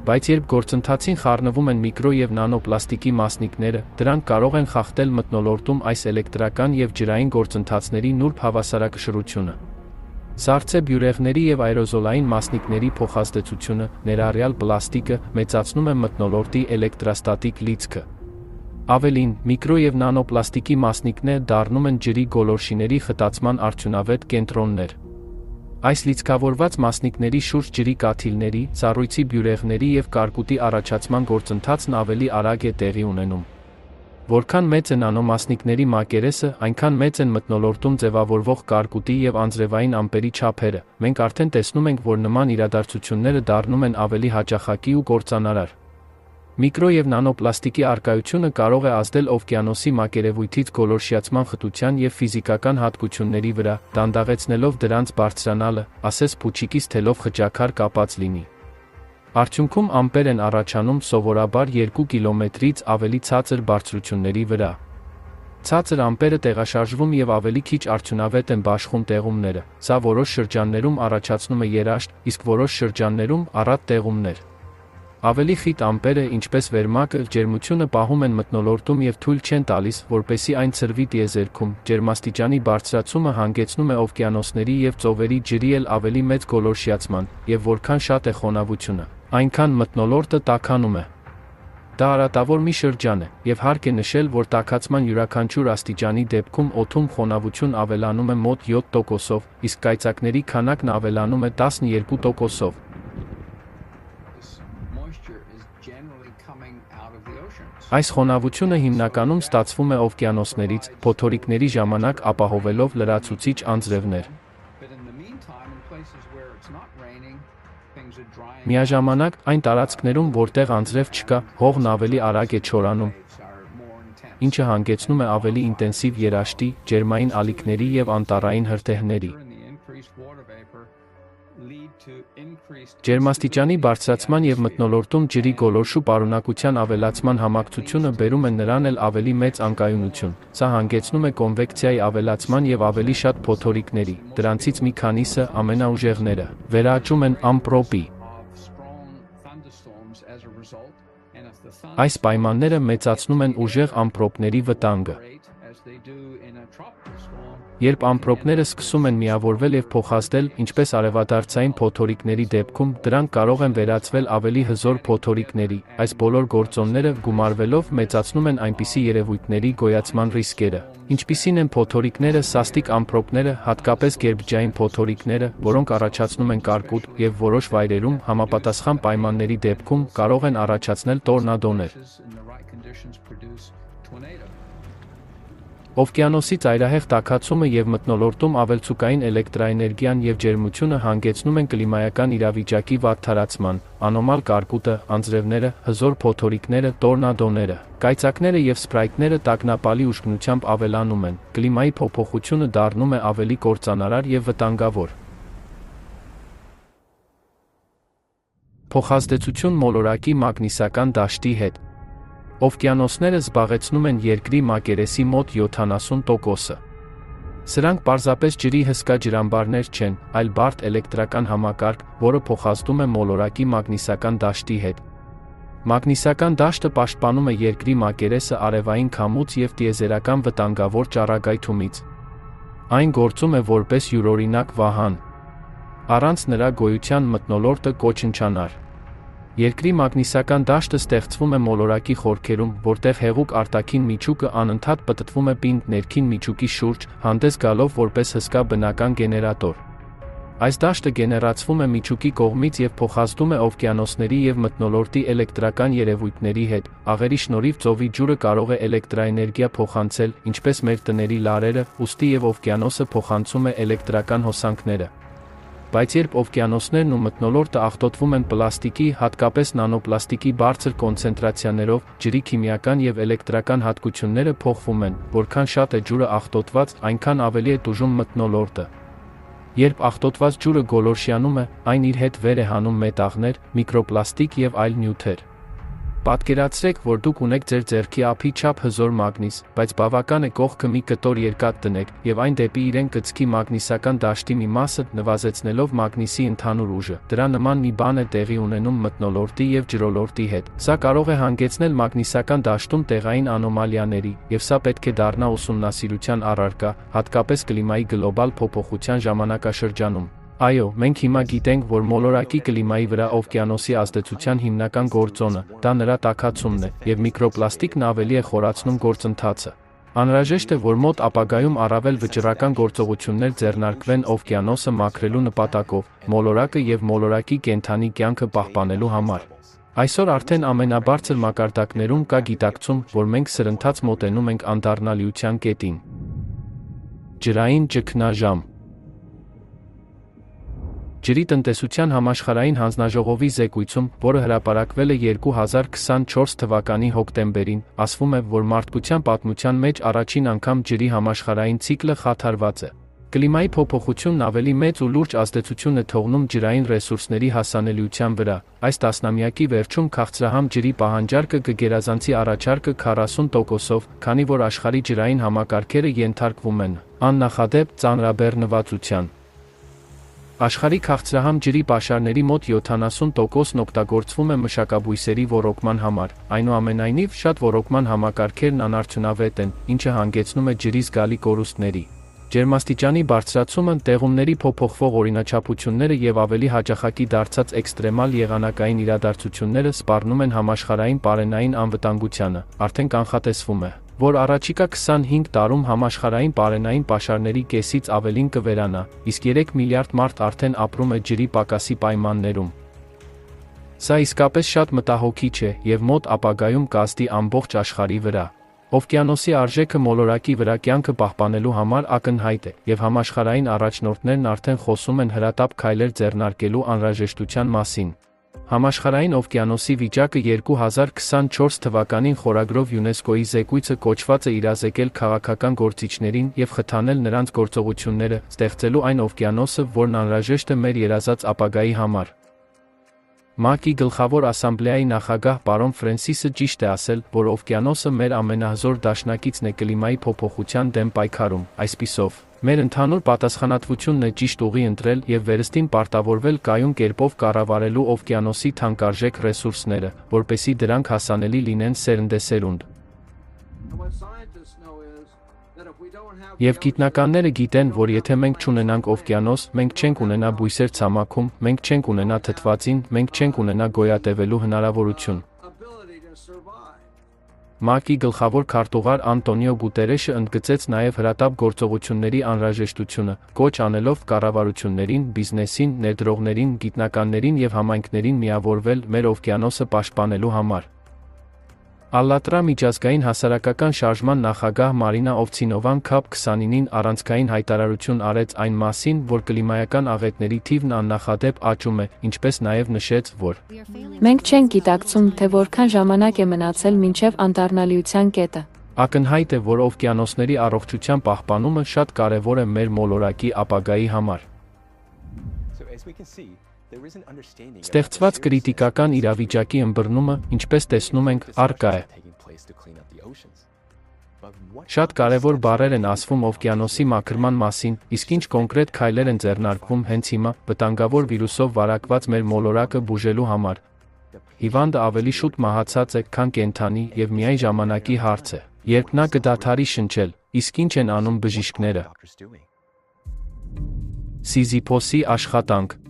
Բայց երբ գործընթացին խառնվում են միկրո և նանոպլաստիկի մասնիկները, դրանք կարող են խախտել մթնոլորտում այս էլեկտրական և ջրային գործընթացների նուրբ հավասարակշռությունը։ Սառցե բյուրեղների և աերոզոլային մասնիկների փոխազդեցությունը, ներառյալ պլաստիկը, մեծացնում է մթնոլորտի էլեկտրաստատիկ լիցքը։ Ավելին, միկրո և նանոպլաստիկի մասնիկները դառնում են ջրի գոլորշիների խտացման արդյունավետ կենտրոններ։ Այս լիցքավորված մասնիկների շուրջ ջրի կաթիլների, սառույցի բյուրեղների և կարկուտի առաջացման գործընթացն ավելի արագ է տեղի ունենում։ Որքան մեծ է նանոմասնիկների մակերեսը, այնքան մեծ են մթնոլորտում ձևավորվող կարկուտի և անձրևային ամպերի չափերը։ Մենք արդեն տեսնում ենք, որ նման իրադարձությունները դառնում են ավելի հաճախակի ու կործանարար։ Միկրո և նանոպլաստիկի առկայությունը կարող է ազդել օվկիանոսի մակերևույթից գոլորշիացման խտության և ֆիզիկական հատկությունների վրա, դանդաղեցնելով դրանց բարձրանալը, ասես փուչիկից թելով խճաքար կապած լինի։ Արդյունքում ամպեր են առաջանում սովորաբար 2 կիլոմետրից ավելի ցածր բարձրությունների վրա։ Ցածր ամպերը տեղաշարժվում և ավելի քիչ արդյունավետ են բաշխում տեղումները։ Սա որոշ շրջաններում առաջացնում է երաշտ, իսկ որոշ շրջաններում՝ առատ տեղումներ։ Ավելի խիտ ամպերը, ինչպես վերմակը, ջերմությունը պահում են մթնոլորտում և թույլ չեն տալիս, որպեսզի այն ցրվի տիեզերքում։ Ջերմաստիճանի բարձրացումը հանգեցնում է օվկիանոսների և ծովերի ջրի էլ ավելի մեծ գոլորշիացման, և որքան շատ է խոնավությունը, այնքան մթնոլորտը տաքանում է։ Դա արատավոր մի շրջան է, և հարկ է նշել, որ տաքացման յուրաքանչյուր աստիճանի դեպքում օդում խոնավություն ավելանում է մոտ 7%-ով, իսկ կայծակների քանակն ավելանում է 12%-ով։ Այս խոնավությունը հիմնականում ստացվում է օվկիանոսներից, փոթորիկների ժամանակ ապահովելով լրացուցիչ անձրևներ։ Միաժամանակ, այն տարածքներում, որտեղ անձրև չկա, հողն ավելի արագ է չորանում, ինչը հանգեցնում է ավելի ինտենսիվ երաշտի, ջերմային ալիքների և անտառային հրդեհների։ Ջերմաստիճանի բարձրացման և մթնոլորտում ջրի գոլորշու պարունակության ավելացման համակցությունը բերում է նրան էլ ավելի մեծ անկայունություն։ Սա հանգեցնում է կոնվեկցիայի ավելացման և ավելի շատ փոթորիկների, դրանցից մի քանիսը, ամենաուժեղները, վերաճում են ամպրոպի։ Այս պայմանները մեծացնում են ուժեղ ամպրոպների վտանգը։ Երբ ամպրոպները սկսում են միավորվել և փոխազդել, ինչպես արևադարձային փոթորիկների դեպքում, դրանք կարող են վերածվել ավելի հզոր փոթորիկների։ Այս բոլոր գործոնները, գումարվելով, մեծացնում են այնպիսի երևույթների գոյացման ռիսկերը, ինչպիսին են փոթորիկները, սաստիկ ամպրոպները, հատկապես գերբջջային փոթորիկները, որոնք առաջացնում են կարկուտ, և որոշ վայրերում, համապատասխան պայմանների դեպքում, կարող են առաջացնել տորնադոներ։ Օվկիանոսի ծայրահեղ տաքացումը եւ մթնոլորտում ավելցուկային էլեկտրաէներգիան եւ ջերմությունը հանգեցնում են կլիմայական իրավիճակի վատթարացման, անոմալ կարկուտը, անձրևները, հզոր փոթորիկները, տորնադոները, կայծակները եւ սփրայթները տագնապալի ուժգնությամբ ավելանում են, կլիմայի փոփոխությունը դառնում է ավելի կործանարար եւ վտանգավոր։ Փոխազդեցություն մոլորակի մագնիսական դաշտի հետ։ Օվկիանոսները զբաղեցնում են երկրի մակերեսի մոտ 70%-ը։ Սրանք պարզապես ջրի հսկա ջրամբարներ չեն, այլ բարդ էլեկտրական համակարգ, որը փոխազդում է մոլորակի մագնիսական դաշտի հետ։ Մագնիսական դաշտը պաշտպանում է երկրի մակերեսը արևային քամուց եւ տիեզերական վտանգավոր ճառագայթումից։ Այն գործում է որպես յուրօրինակ վահան։ Առանց նրա գոյության մթնոլորտը կոչնչանար։ Երկրի մագնիսական դաշտը ստեղծվում է մոլորակի խորքերում, որտեղ հեղուկ արտաքին միջուկը անընդհատ պտտվում է պինդ ներքին միջուկի շուրջ, հանդես գալով որպես հսկա բնական գեներատոր։ Այս դաշտը գեներացվում է միջուկի կողմից եւ փոխազդում է օվկիանոսների եւ մթնոլորտի էլեկտրական երևույթների հետ։ Աղերի շնորհիվ ծովի ջուրը կարող է էլեկտրաէներգիա փոխանցել, ինչպես մեր տների լարերը, ուստի եւ օվկիանոսը փոխանցում է էլեկտրական հոսանքները։ Բայց երբ օվկիանոսներն ու մթնոլորտը աղտոտվում են պլաստիկի, հատկապես նանոպլաստիկի բարձր կոնցենտրացիաներով, ջրի քիմիական եւ էլեկտրական հատկությունները փոխվում են, որքան շատ է ջուրը աղտոտված, այնքան ավելի է տուժում մթնոլորտը։ Երբ աղտոտված ջուրը գոլորշիանում է, այն իր հետ վեր է հանում մետաղներ, միկրոպլաստիկ եւ այլ նյութեր։ Պատկերացրեք, որ դուք ունեք ձեր ձեռքի ափի չափ հզոր մագնիս, բայց բավական է կողքը մի կտոր երկաթ դնեք, եւ այն դեպի իրեն կցկի մագնիսական դաշտի մի մասը, նվազեցնելով մագնիսի ընդհանուր ուժը։ Դրա նման մի բան է տեղի ունենում մթնոլորտի եւ ջրոլորտի հետ։ Սա կարող է հանգեցնել մագնիսական դաշտում տեղային անոմալիաների, եւ սա պետք է դառնա ուսումնասիրության առարկա, հատկապես կլիմայի գլոբալ փոփոխության ժամանակաշրջանում։ Այո, մենք հիմա գիտենք, որ մոլորակի կլիմայի վրա օվկիանոսի ազդեցության հիմնական գործոնը, դա նրա տաքացումն է, եւ միկրոպլաստիկն ավելի է խորացնում գործընթացը։ Անհրաժեշտ է, որ մոտ ապագայում առավել վճռական գործողություններ ձեռնարկվեն օվկիանոսը մաքրելու նպատակով, մոլորակը եւ մոլորակի կենդանի կյանքը պահպանելու համար։ Այսօր արդեն ամենաբարձր մակարդակներում կա գիտակցում, որ մենք սրընթաց մոտենում ենք անդառնալիության կետին։ Ջրային ճգնաժամ։ Ջրի տնտեսության համաշխարհային հանձնաժողովի զեկույցում, որը հրապարակվել է 2024 թվականի հոկտեմբերին, ասվում է, որ մարդկության պատմության մեջ առաջին անգամ ջրի համաշխարհային ցիկլը խաթարված է։ Կլիմայի փոփոխությունն ավելի մեծ ու լուրջ ազդեցություն է թողնում ջրային ռեսուրսների հասանելիության վրա։ Այս տասնամյակի վերջում քաղցրահամ ջրի պահանջարկը կգերազանցի առաջարկը 40%-ով, քանի որ աշխարհի ջրային համակարգերը ենթարկվում են աննախադեպ ծանրաբեռնվածության։ Աշխարհի քաղցրահամ ջրի պաշարների մոտ 70%-ն օգտագործվում է մշակաբույսերի ոռոգման համար, այնուամենայնիվ շատ ոռոգման համակարգերն անարդյունավետ են, ինչը հանգեցնում է ջրի զգալի կորուստների։ Ջերմաստիճանի բարձրացումը, տեղումների փոփոխվող օրինաչափությունները եւ ավելի հաճախակի դարձած էքստրեմալ եղանակային իրադարձությունները սպառնում են համաշխարհային պարենային անվտանգությանը, արդեն կանխատեսվում է, որ առաջիկա 25 տարում համաշխարհային պարենային պաշարների կեսից ավելին կվերանա, իսկ 3 միլիարդ մարդ արդեն ապրում է ջրի պակասի պայմաններում։ Սա իսկապես շատ մտահոգիչ է եւ մոտ ապագայում կազդի ամբողջ աշխարհի վրա։ Օվկիանոսի արժեքը մոլորակի վրա կյանքը պահպանելու համար ակնհայտ է, եւ համաշխարհային առաջնորդներն արդեն խոսում են հրատապ քայլեր ձեռնարկելու անհրաժեշտության մասին։ Համաշխարհային օվկիանոսի վիճակը 2024 թվականին խորագրով ՅՈՒՆԵՍԿՕ-ի զեկույցը կոչված է իրազեկել քաղաքական գործիչներին եւ խթանել նրանց գործողությունները, ստեղծելու այն օվկիանոսը, որն անհրաժեշտ է մեր երազած ապագայի համար։ ՄԱԿ-ի գլխավոր ասամբլեայի նախագահ պարոն Ֆրենսիսը ճիշտ է ասել, որ օվկիանոսը մեր ամենահզոր դաշնակիցն է կլիմայի փոփոխության դեմ պայքարում, այսպիսով, մեր ընդհանուր պատասխանատվությունն է ճիշտ ուղի ընտրել եւ վերստին պարտավորվել կայուն կերպով կառավարելու օվկիանոսի թանկարժեք ռեսուրսները, որպեսզի դրանք հասանելի լինեն սերնդեսերունդ։ Եվ գիտնականները գիտեն, որ եթե մենք չունենանք օվկիանոս, մենք չենք ունենա բույսեր ցամաքում, մենք չենք ունենա թթվածին, մենք չենք ունենա գոյատևելու հնարավորություն։ ՄԱԿ-ի գլխավոր քարտուղար Անտոնիո Գուտերեշը ընդգծեց նաև հրատապ գործողությունների անհրաժեշտությունը, կոչ անելով կառավարություններին, բիզնեսին, ներդրողներին, գիտնականներին եւ համայնքներին միավորվել մեր օվկիանոսը պաշտպանելու համար։ Ալլատրա միջազգային հասարակական շարժման նախագահ Մարինա Օվցինովան COP29-ին առանցքային հայտարարություն արեց այն մասին, որ կլիմայական աղետների թիվն աննախադեպ աճում է, ինչպես նաև նշեց, որ մենք չենք գիտակցում, թե որքան ժամանակ է մնացել մինչև անդառնալիության կետը։ Ակնհայտ է, որ օվկիանոսների առողջության պահպանումը շատ կարևոր է մեր մոլորակի ապագայի համար։ Ստեղծված կրիտիկական իրավիճակի ըմբռնումը, ինչպես տեսնում ենք, առկա է։ Շատ կարևոր բառեր են ասվում օվկիանոսի մաքրման մասին, իսկ ինչ կոնկրետ քայլեր են ձեռնարկվում հենց հիմա, վտանգավոր վիրուսով վարակված մեր մոլորակը բուժելու համար։ Հիվանդը ավելի շուտ մահացած է, քան կենդանի, եւ միայն ժամանակի հարց է, երբ նա կդադարի շնչել, իսկ ինչ են անում բժիշկները։ Սիզիփոսի աշխատանք։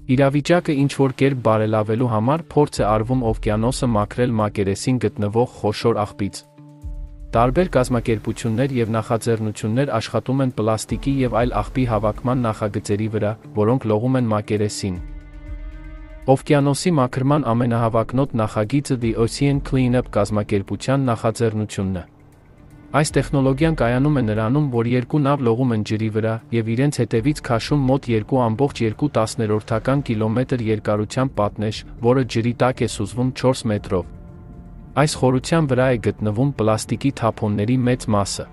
Իրավիճակը ինչ-որ կերպ բարելավելու համար փորձ է արվում օվկիանոսը մաքրել մակերեսին գտնվող խոշոր աղբից։ Տարբեր կազմակերպություններ եւ նախաձեռնություններ աշխատում են պլաստիկի եւ այլ աղբի հավաքման նախագծերի վրա, որոնք լողում են մակերեսին։ Օվկիանոսի մաքրման ամենահավակնոտ նախագիծը The Ocean Cleanup կազմակերպության նախաձեռնությունն է։ Այս տեխնոլոգիան կայանում է նրանում, որ երկու նավ լողում են ջրի վրա եւ իրենց հետևից քաշում մոտ 2.2 կիլոմետր երկարությամբ պատնեշ, որը ջրի տակ է սուզվում 4 մետրով։ Այս խորության վրա է գտնվում պլաստիկի թափոնների մեծ մասը։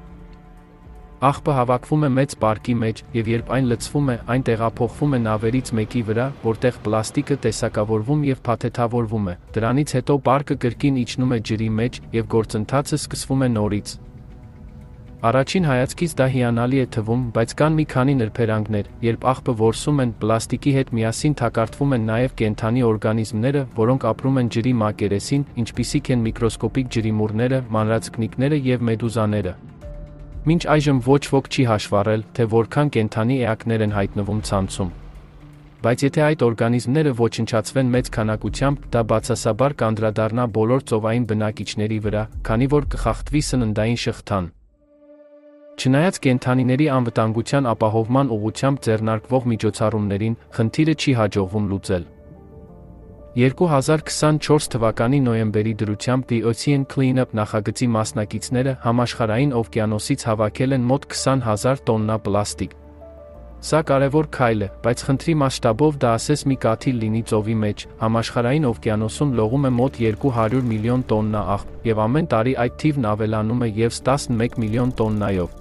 Աղբը հավաքվում է մեծ պարկի մեջ եւ երբ այն լցվում է, այն տեղափոխվում է նավերից մեկի վրա, որտեղ պլաստիկը տեսակավորվում եւ փաթեթավորվում է։ Դրանից հետո պարկը կրկին իջնում է ջրի մեջ եւ գործընթացը սկսվում է նորից։ Առաջին հայացքից դա հիանալի է թվում, բայց կան մի քանի նրբերանգներ, երբ աղբը որսում են, պլաստիկի հետ միասին թակարդվում են նաև կենդանի օրգանիզմները, որոնք ապրում են ջրի մակերեսին, ինչպիսիք են միկրոսկոպիկ ջրիմուռները, մանրածքնիկները եւ մեդուզաները։ Մինչ այժմ ոչ ոք չի հաշվառել, թե որքան կենդանի էակներ են հայտնվում ցանցում։ Բայց եթե այդ օրգանիզմները ոչնչացվեն մեծ քանակությամբ, դա բացասաբար կանդրադառնա բոլոր ծովային բնակիչների վրա, քանի որ կխախտվի սննդային շղթան։ Չնայած կենդանիների անվտանգության ապահովման ուղղությամբ ձեռնարկվող միջոցառումներին, խնդիրը չի հաջողվում լուծել։ 2024 թվականի նոյեմբերի դրությամբ The Ocean Cleanup նախագծի մասնակիցները համաշխարհային օվկիանոսից հավաքել են մոտ 20,000 տոննա պլաստիկ։ Սա կարևոր քայլ է, բայց խնդրի մասշտաբով դա ասես մի կաթիլ լինի ծովի մեջ, համաշխարհային օվկիանոսում լողում է մոտ 200 միլիոն տոննա աղբ, եւ ամեն տարի այդ թիվն ավելանում է ևս 11 միլիոն տոննայով։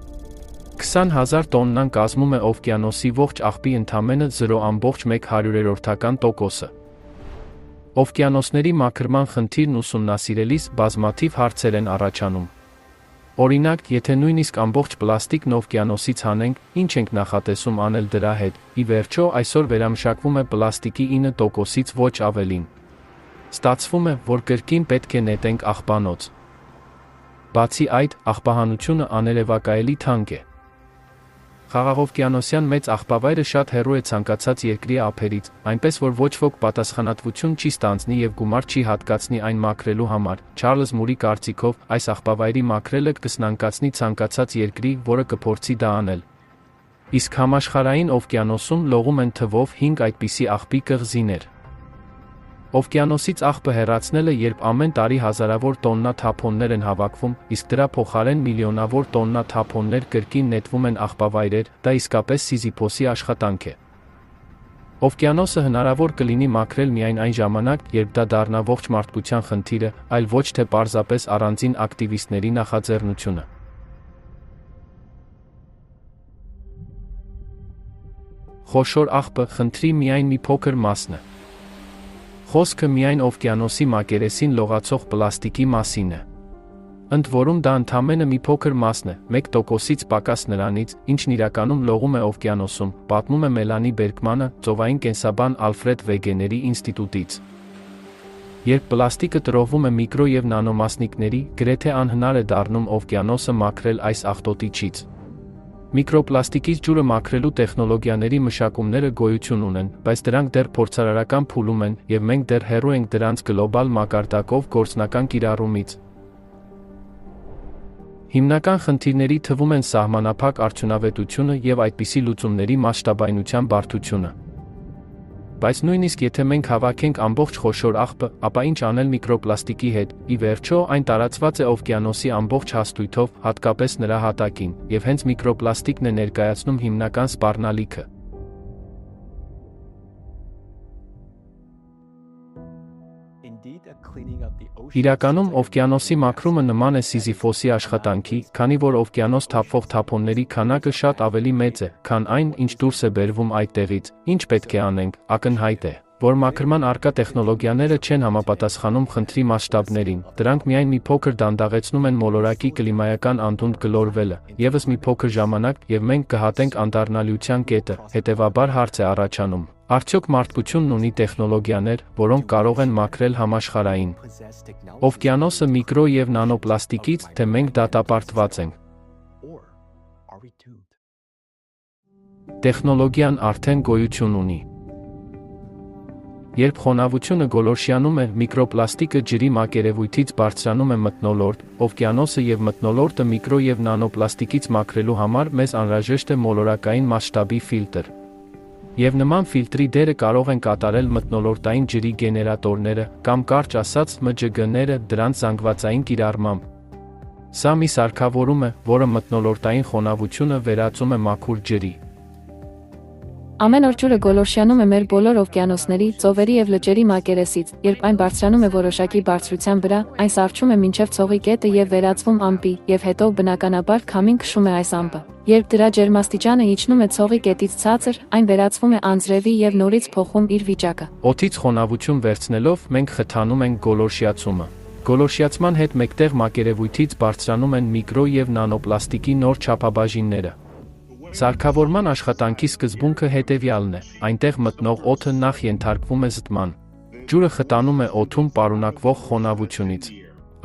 20,000 տոննան կազմում է օվկիանոսի ողջ աղբի ընդամենը 0.1%-ը։ Օվկիանոսների մաքրման խնդիրն ուսումնասիրելիս բազմաթիվ հարցեր են առաջանում։ Օրինակ, եթե նույնիսկ ամբողջ պլաստիկն օվկիանոսից հանենք, ինչ ենք նախատեսում անել դրա հետ։ Ի վերջո, այսօր վերամշակվում է պլաստիկի 9%-ից ոչ ավելին։ Ստացվում է, որ կրկին պետք է նետենք աղբանոց։ Բացի այդ, աղբահանությունը աներևակայելի թանկ է։ Խաղաղօվկիանոսյան մեծ աղբավայրը շատ հեռու է ցանկացած երկրի ափերից, այնպես որ ոչ ոք պատասխանատվություն չի ստանձնի եւ գումար չի հատկացնի այն մաքրելու համար։ Չարլզ Մուրի կարծիքով, այս աղբավայրի մաքրելը կսնանկացնի ցանկացած երկրի, որը կփորձի դա անել։ Իսկ համաշխարհային օվկիանոսում լողում են թվով 5 այդպիսի աղբի կղզիներ։ Օվկիանոսից աղբը հեռացնելը, երբ ամեն տարի հազարավոր տոննա թափոններ են հավաքվում, իսկ դրա փոխարեն միլիոնավոր տոննա թափոններ կրկին նետվում են աղբավայրեր, դա իսկապես Սիզիփոսի աշխատանք է։ Օվկիանոսը հնարավոր կլինի մաքրել միայն այն ժամանակ, երբ դա դառնա ողջ մարդկության խնդիրը, այլ ոչ թե պարզապես առանձին ակտիվիստների նախաձեռնությունը։ Խոշոր աղբը խնդրի միայն մի փոքր մասն է։ Խոսքը միայն օվկիանոսի մակերեսին լողացող պլաստիկի մասին է։ Ընդ որում դա ընդամենը մի փոքր մասն է, 1%-ից պակաս նրանից, ինչն իրականում լողում է օվկիանոսում, պատմում է Մելանի Բերգմանը, ծովային կենսաբան Ալֆրեդ Վեգեների ինստիտուտից։ Երբ պլաստիկը տրոհվում է միկրո եւ նանոմասնիկների, գրեթե անհնար է դառնում օվկիանոսը մաքրել այս աղտոտիչից։ Միկրոպլաստիկից ջուրը մաքրելու տեխնոլոգիաների մշակումները գոյություն ունեն, բայց դրանք դեռ փորձարարական փուլում են, եւ մենք դեռ հեռու ենք դրանց գլոբալ մակարդակով գործնական կիրառումից։ Հիմնական խնդիրների թվում են սահմանափակ արդյունավետությունը եւ այդպիսի լուծումների մասշտաբայնության բարդությունը։ Բայց նույնիսկ եթե մենք հավաքենք ամբողջ խոշոր աղբը, ապա ինչ անել միկրոպլաստիկի հետ։ Ի վերջո, այն տարածված է օվկիանոսի ամբողջ հաստույթով, հատկապես նրա հատակին, եւ հենց միկրոպլաստիկն է ներկայացնում հիմնական սպառնալիքը։ Իրականում օվկիանոսի մաքրումը նման է Սիզիֆոսի աշխատանքի, քանի որ օվկիանոս թափվող թափոնների քանակը շատ ավելի մեծ է, քան այն, ինչ դուրս է բերվում այդտեղից։ Ինչ պետք է անենք, ակնհայտ է, որ մաքրման առկա տեխնոլոգիաները չեն համապատասխանում խնդրի մասշտաբներին, դրանք միայն մի փոքր դանդաղեցնում են մոլորակի կլիմայական անդունդ գլորվելը, եւս մի փոքր ժամանակ, եւ մենք կհատենք անդառնալիության կետը, հետեւաբար հարց է առաջանում. Արդյոք մարդկությունն ունի տեխնոլոգիաներ, որոնք կարող են մաքրել համաշխարհային օվկիանոսը միկրո եւ նանոպլաստիկից, թե մենք դատապարտված ենք։ Տեխնոլոգիան արդեն գոյություն ունի։ Երբ խոնավությունը գոլորշիանում է, միկրոպլաստիկը ջրի մակերևույթից բարձրանում է մթնոլորտ, օվկիանոսը եւ մթնոլորտը միկրո եւ նանոպլաստիկից մաքրելու համար մեզ անհրաժեշտ է մոլորակային մասշտաբի ֆիլտր։ Եվ նման ֆիլտրի դերը կարող են կատարել մթնոլորտային ջրի գեներատորները, կամ կարճ ասած ՄՋԳ-ները դրանց զանգվածային կիրառմամբ։ Սա մի սարքավորում է, որը մթնոլորտային խոնավությունը վերածում է մաքուր ջրի։ Ամեն օր ջուրը գոլորշիանում է մեր բոլոր օվկիանոսների, ծովերի եւ լճերի մակերեսից, երբ այն բարձրանում է որոշակի բարձրության վրա, այն սառչում է մինչև ցողի կետը եւ վերածվում ամպի, եւ հետո բնականաբար քամին քշում է այս ամպը։ Երբ դրա ջերմաստիճանը իջնում է ցողի կետից ցածր, այն վերածվում է անձրևի եւ նորից փոխում իր վիճակը։ Օդից խոնավություն վերցնելով մենք խթանում ենք գոլորշիացումը։ Գոլորշիացման հետ մեկտեղ մակերևույթից բարձրանում են միկրո եւ նանոպլաստիկի նոր չափաբաժինները։ Սարքավորման աշխատանքի սկզբունքը հետևյալն է. այնտեղ մտնող օդը նախ ենթարկվում է զտման։ Ջուրը խտանում է օդում պարունակվող խոնավությունից։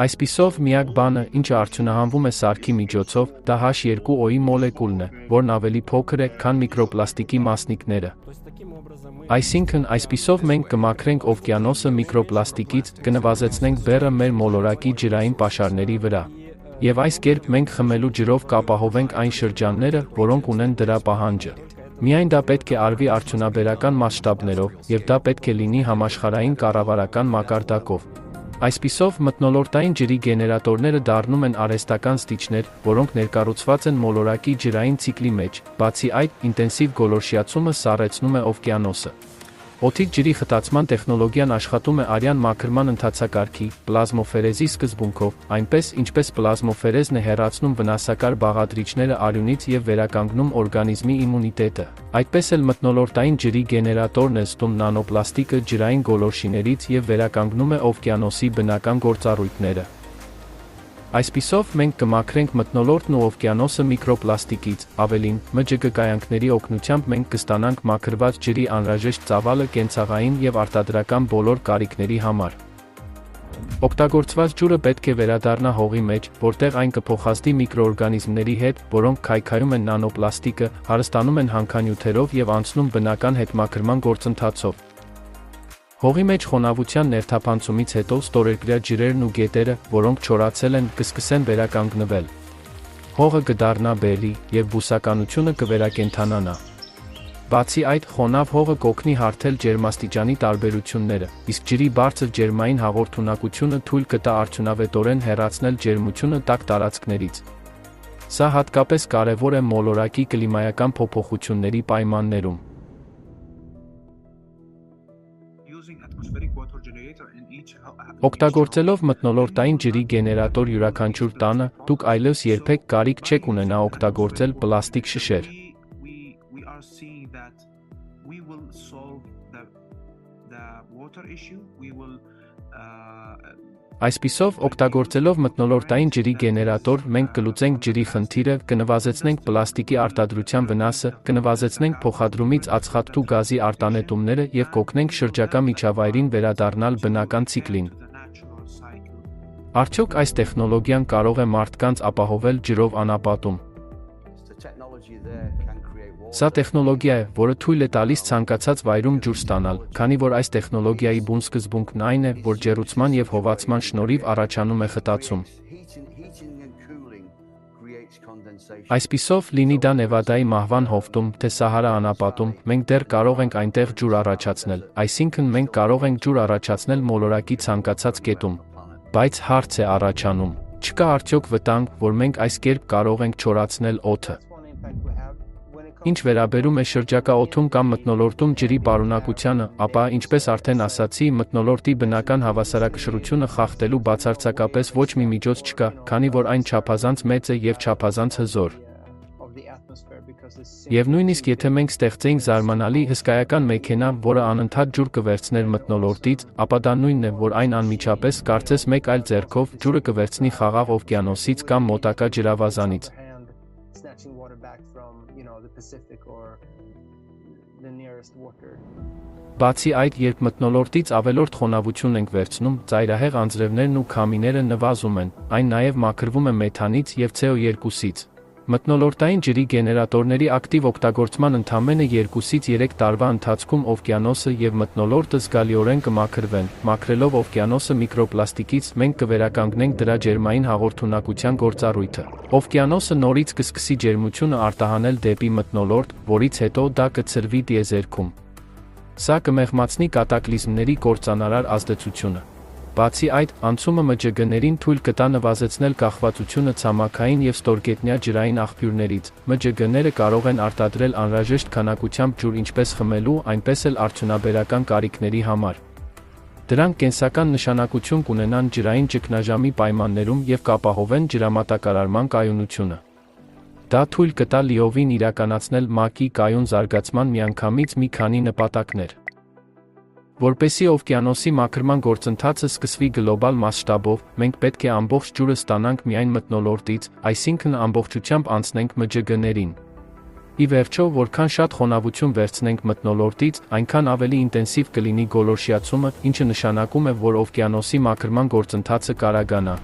Այսպիսով միակ բանը, ինչը արդյունահանվում է սարքի միջոցով, դա H2O-ի մոլեկուլն է, որն ավելի փոքր է, քան միկրոպլաստիկի մասնիկները։ Այսինքն, այսպիսով մենք կմաքրենք օվկիանոսը միկրոպլաստիկից, կնվազեցնենք բեռը մեր մոլորակի ջրային պաշարների վրա։ Եվ այս կերպ մենք խմելու ջրով կապահովենք այն շրջանները, որոնք ունեն դրա պահանջը։ Միայն դա պետք է արվի արդյունաբերական մասշտաբներով, եւ դա պետք է լինի համաշխարհային կառավարական մակարդակով։ Այսպիսով մթնոլորտային ջրի գեներատորները դառնում են արհեստական ստիճներ, որոնք ներկառուցված են մոլորակի ջրային ցիկլի մեջ։ Բացի այդ, ինտենսիվ գոլորշիացումը սառեցնում է օվկիանոսը։ Օդից ջրի խտացման տեխնոլոգիան աշխատում է արյան մաքրման ընթացակարգի, պլազմոֆերեզի սկզբունքով, այնպես, ինչպես պլազմոֆերեզն է հեռացնում վնասակար բաղադրիչները արյունից եւ վերականգնում օրգանիզմի իմունիտետը, այդպես էլ մթնոլորտային ջրի գեներատորն է ստում նանոպլաստիկը ջրային գոլորշիներից եւ վերականգնում է օվկիանոսի բնական գործառույթները։ Այսպիսով մենք կմաքրենք մթնոլորտն ու օվկիանոսը միկրոպլաստիկից, ավելին, ՄՋԳ կայանքների օգնությամբ մենք կստանանք մաքրված ջրի անհրաժեշտ ծավալը կենցաղային եւ արտադրական բոլոր կարիքների համար։ Օգտագործված ջուրը պետք է վերադառնա հողի մեջ, որտեղ այն կփոխազդի միկրոօրգանիզմների հետ, որոնք քայքայում են նանոպլաստիկը, հարստանում են հանքանյութերով եւ անցնում բնական հետմաքրման գործընթացով։ Հողի մեջ խոնավության ներթափանցումից հետո ստորերկրյա ջրերն ու գետերը, որոնք չորացել են, կսկսեն վերականգնվել։ Հողը կդառնա բերրի, եւ բուսականությունը կվերակենդանանա։ Բացի այդ, խոնավ հողը կօգնի հարթել ջերմաստիճանի տարբերությունները, իսկ ջրի բարձր ջերմային հաղորդունակությունը թույլ կտա արդյունավետորեն հեռացնել ջերմությունը տաք տարածքներից։ Սա հատկապես կարևոր է մոլորակի կլիմայական փոփոխությունների պայմաններում։ Օգտագործելով մթնոլորտային ջրի գեներատոր յուրաքանչյուր տանը, դուք այլևս երբեք կարիք չեք ունենա օգտագործել պլաստիկ շշեր։ Այսպիսով, օգտագործելով մթնոլորտային ջրի գեներատոր, մենք կլուծենք ջրի խնդիրը, կնվազեցնենք պլաստիկի արտադրության վնասը, կնվազեցնենք փոխադրումից ածխաթթու գազի արտանետումները եւ կօգնենք շրջակա միջավայրին վերադառնալ բնական ցիկլին։ Արդյոք այս տեխնոլոգիան կարող է մարդկանց ապահովել ջրով անապատում։ Սա տեխնոլոգիա է, որը թույլ է տալիս ցանկացած վայրում ջուր ստանալ, քանի որ այս տեխնոլոգիայի բուն սկզբունքն այն է, որ ջեռուցման եւ հովացման շնորհիվ առաջանում է խտացում։ Այսպիսով, լինի դա Նևադայի մահվան հովտում, թե Սահարա անապատում, մենք դեռ կարող ենք այնտեղ ջուր առաջացնել, այսինքն մենք կարող ենք ջուր առաջացնել մոլորակի ցանկացած կետում։ Բայց հարց է առաջանում. չկա արդյոք վտանգ, որ մենք այս կերպ կարող ենք չորացնել օդը։ Ինչ վերաբերում է շրջակա օդում կամ մթնոլորտում ջրի պարունակությանը, ապա, ինչպես արդեն ասացի, մթնոլորտի բնական հավասարակշռությունը խախտելու բացարձակապես ոչ մի միջոց չկա, քանի որ այն չափազանց մեծ է և չափազանց հզոր։ Եվ նույնիսկ եթե մենք ստեղծեինք զարմանալի հսկայական մեքենա, որը անընդհատ ջուր կվերցներ մթնոլորտից, ապա դա նույնն է, որ այն անմիջապես, կարծես մեկ այլ ձեռքով, ջուրը կվերցնի Խաղաղ օվկիանոսից կամ մոտակա ջրավազանից։ Բացի այդ, երբ մթնոլորտից ավելորդ խոնավություն ենք վերցնում, ծայրահեղ անձրևներն ու քամիները նվազում են, այն նաև մաքրվում է մեթանից և CO2-ից։ Մթնոլորտային ջրի գեներատորների ակտիվ օգտագործման ընդամենը 2-ից 3 տարվա ընթացքում օվկիանոսը և մթնոլորտը զգալիորեն կմաքրվեն, մաքրելով օվկիանոսը միկրոպլաստիկից, մենք կվերականգնենք դրա ջերմային հաղորդունակության գործառույթը։ Օվկիանոսը նորից կսկսի ջերմությունը արտահանել դեպի մթնոլորտ, որից հետո դա կցրվի տիեզերքում։ Սա կմեղմացնի կատակլիզմների կործանարար ազդեցությունը։ Բացի այդ, անցումը ՄՋԳ-ներին թույլ կտա նվազեցնել կախվածությունը ցամաքային և ստորգետնյա ջրային աղբյուրներից։ ՄՋԳ-ները կարող են արտադրել անհրաժեշտ քանակությամբ ջուր ինչպես խմելու, այնպես էլ արդյունաբերական կարիքների համար։ Դրանք կենսական նշանակություն կունենան ջրային ճգնաժամի պայմաններում և կապահովեն ջրամատակարարման կայունությունը։ Դա թույլ կտա լիովին իրականացնել ՄԱԿ-ի կայուն զարգացման միանգամից մի քանի նպատակներ։ Որպեսզի օվկիանոսի մաքրման գործընթացը սկսվի գլոբալ մասշտաբով, մենք պետք է ամբողջ ջուրը ստանանք միայն մթնոլորտից, այսինքն ամբողջությամբ անցնենք ՄՋԳ-ներին։ Ի վերջո, որքան շատ խոնավություն վերցնենք մթնոլորտից, այնքան ավելի ինտենսիվ կլինի գոլորշիացումը, ինչը նշանակում է, որ օվկիանոսի մաքրման գործընթացը կարագանա։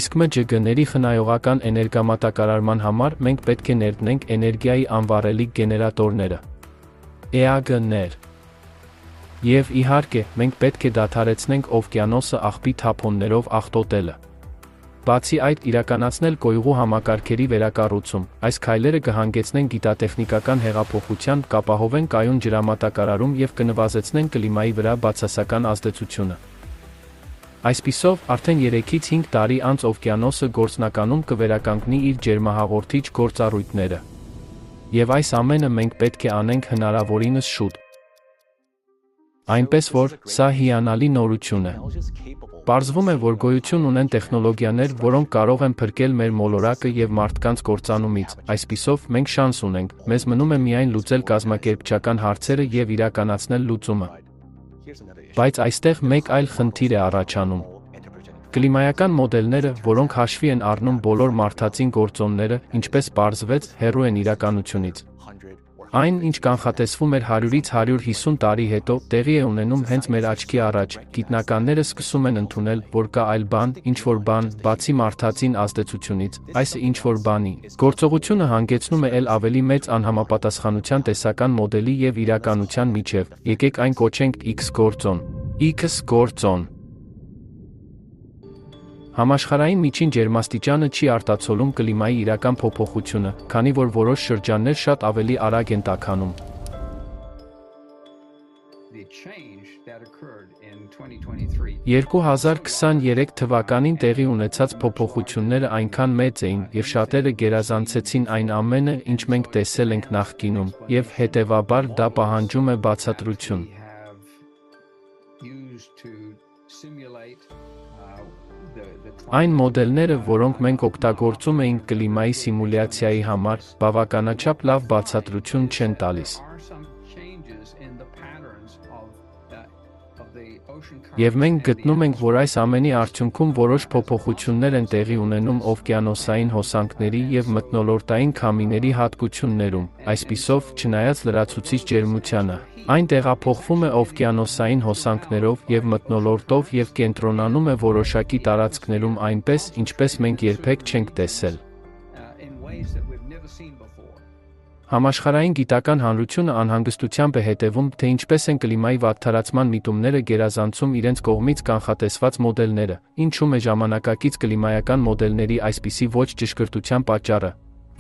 Իսկ ՄՋԳ-ների խնայողական էներգամատակարարման համար մենք պետք է ներդնենք էներգիայի անվառելիք գեներատորները (EAG-ներ)։ Եվ, իհարկե, մենք պետք է դադարեցնենք օվկիանոսը աղբի թափոններով աղտոտելը։ Բացի այդ, իրականացնել կոյուղու համակարգերի վերակառուցում, այս քայլերը կհանգեցնեն գիտատեխնիկական հեղափոխության, կապահովեն կայուն ջրամատակարարում և կնվազեցնեն կլիմայի վրա բացասական ազդեցությունը։ Այսպիսով, արդեն 3-ից 5 տարի անց օվկիանոսը գործնականում կվերականգնի իր ջերմահաղորդիչ գործառույթները։ Եվ այս ամենը մենք պետք է անենք հնարավորինս շուտ։ Այնպես որ, սա հիանալի նորություն է։ Պարզվում է, որ գոյություն ունեն տեխնոլոգիաներ, որոնք կարող են փրկել մեր մոլորակը և մարդկանց կործանումից, այսպիսով, մենք շանս ունենք, մեզ մնում է միայն լուծել կազմակերպչական հարցերը և իրականացնել լուծումը։ Բայց այստեղ մեկ այլ խնդիր է առաջանում։ Կլիմայական մոդելները, որոնք հաշվի են առնում բոլոր մարդածին գործոնները, ինչպես պարզվեց, հեռու են իրականությունից։ Այն, ինչ կանխատեսվում էր 100-ից 150 տարի հետո, տեղի է ունենում հենց մեր աչքի առաջ։ Գիտնականները սկսում են ընդունել, որ կա այլ բան, ինչ-որ բան, բացի մարդածին ազդեցությունից, այս ինչ-որ բանի գործողությունը հանգեցնում է էլ ավելի մեծ անհամապատասխանության տեսական մոդելի և իրականության միջև։ Եկեք այն կոչենք X գործոն։ X գործոն։ Համաշխարհային միջին ջերմաստիճանը չի արտացոլում կլիմայի իրական փոփոխությունը, քանի որ որոշ շրջաններ շատ ավելի արագ են տաքանում։ 2023 թվականին տեղի ունեցած փոփոխությունները այնքան մեծ էին, և շատերը գերազանցեցին այն ամենը, ինչ մենք տեսել ենք նախկինում, և հետևաբար դա պահանջում է բացատրություն։ Այն մոդելները, որոնք մենք օգտագործում էինք կլիմայի սիմուլյացիայի համար, բավականաչափ լավ բացատրություն չեն տալիս։ Եվ մենք գտնում ենք, որ այս ամենի արդյունքում որոշ փոփոխություններ են տեղի ունենում օվկիանոսային հոսանքների և մթնոլորտային քամիների հատկություններում, այսպիսով, չնայած լրացուցիչ ջերմությանը, այն տեղափոխվում է օվկիանոսային հոսանքներով և մթնոլորտով և կենտրոնանում է որոշակի տարածքներում այնպես, ինչպես մենք երբեք չենք տեսել։ Համաշխարհային գիտական հանրությունը անհանգստությամբ է հետևում, թե ինչպես են կլիմայի վատթարացման միտումները գերազանցում իրենց կողմից կանխատեսված մոդելները, ինչում է ժամանակակից կլիմայական մոդելների այսպիսի ոչ ճշգրտության պատճառը։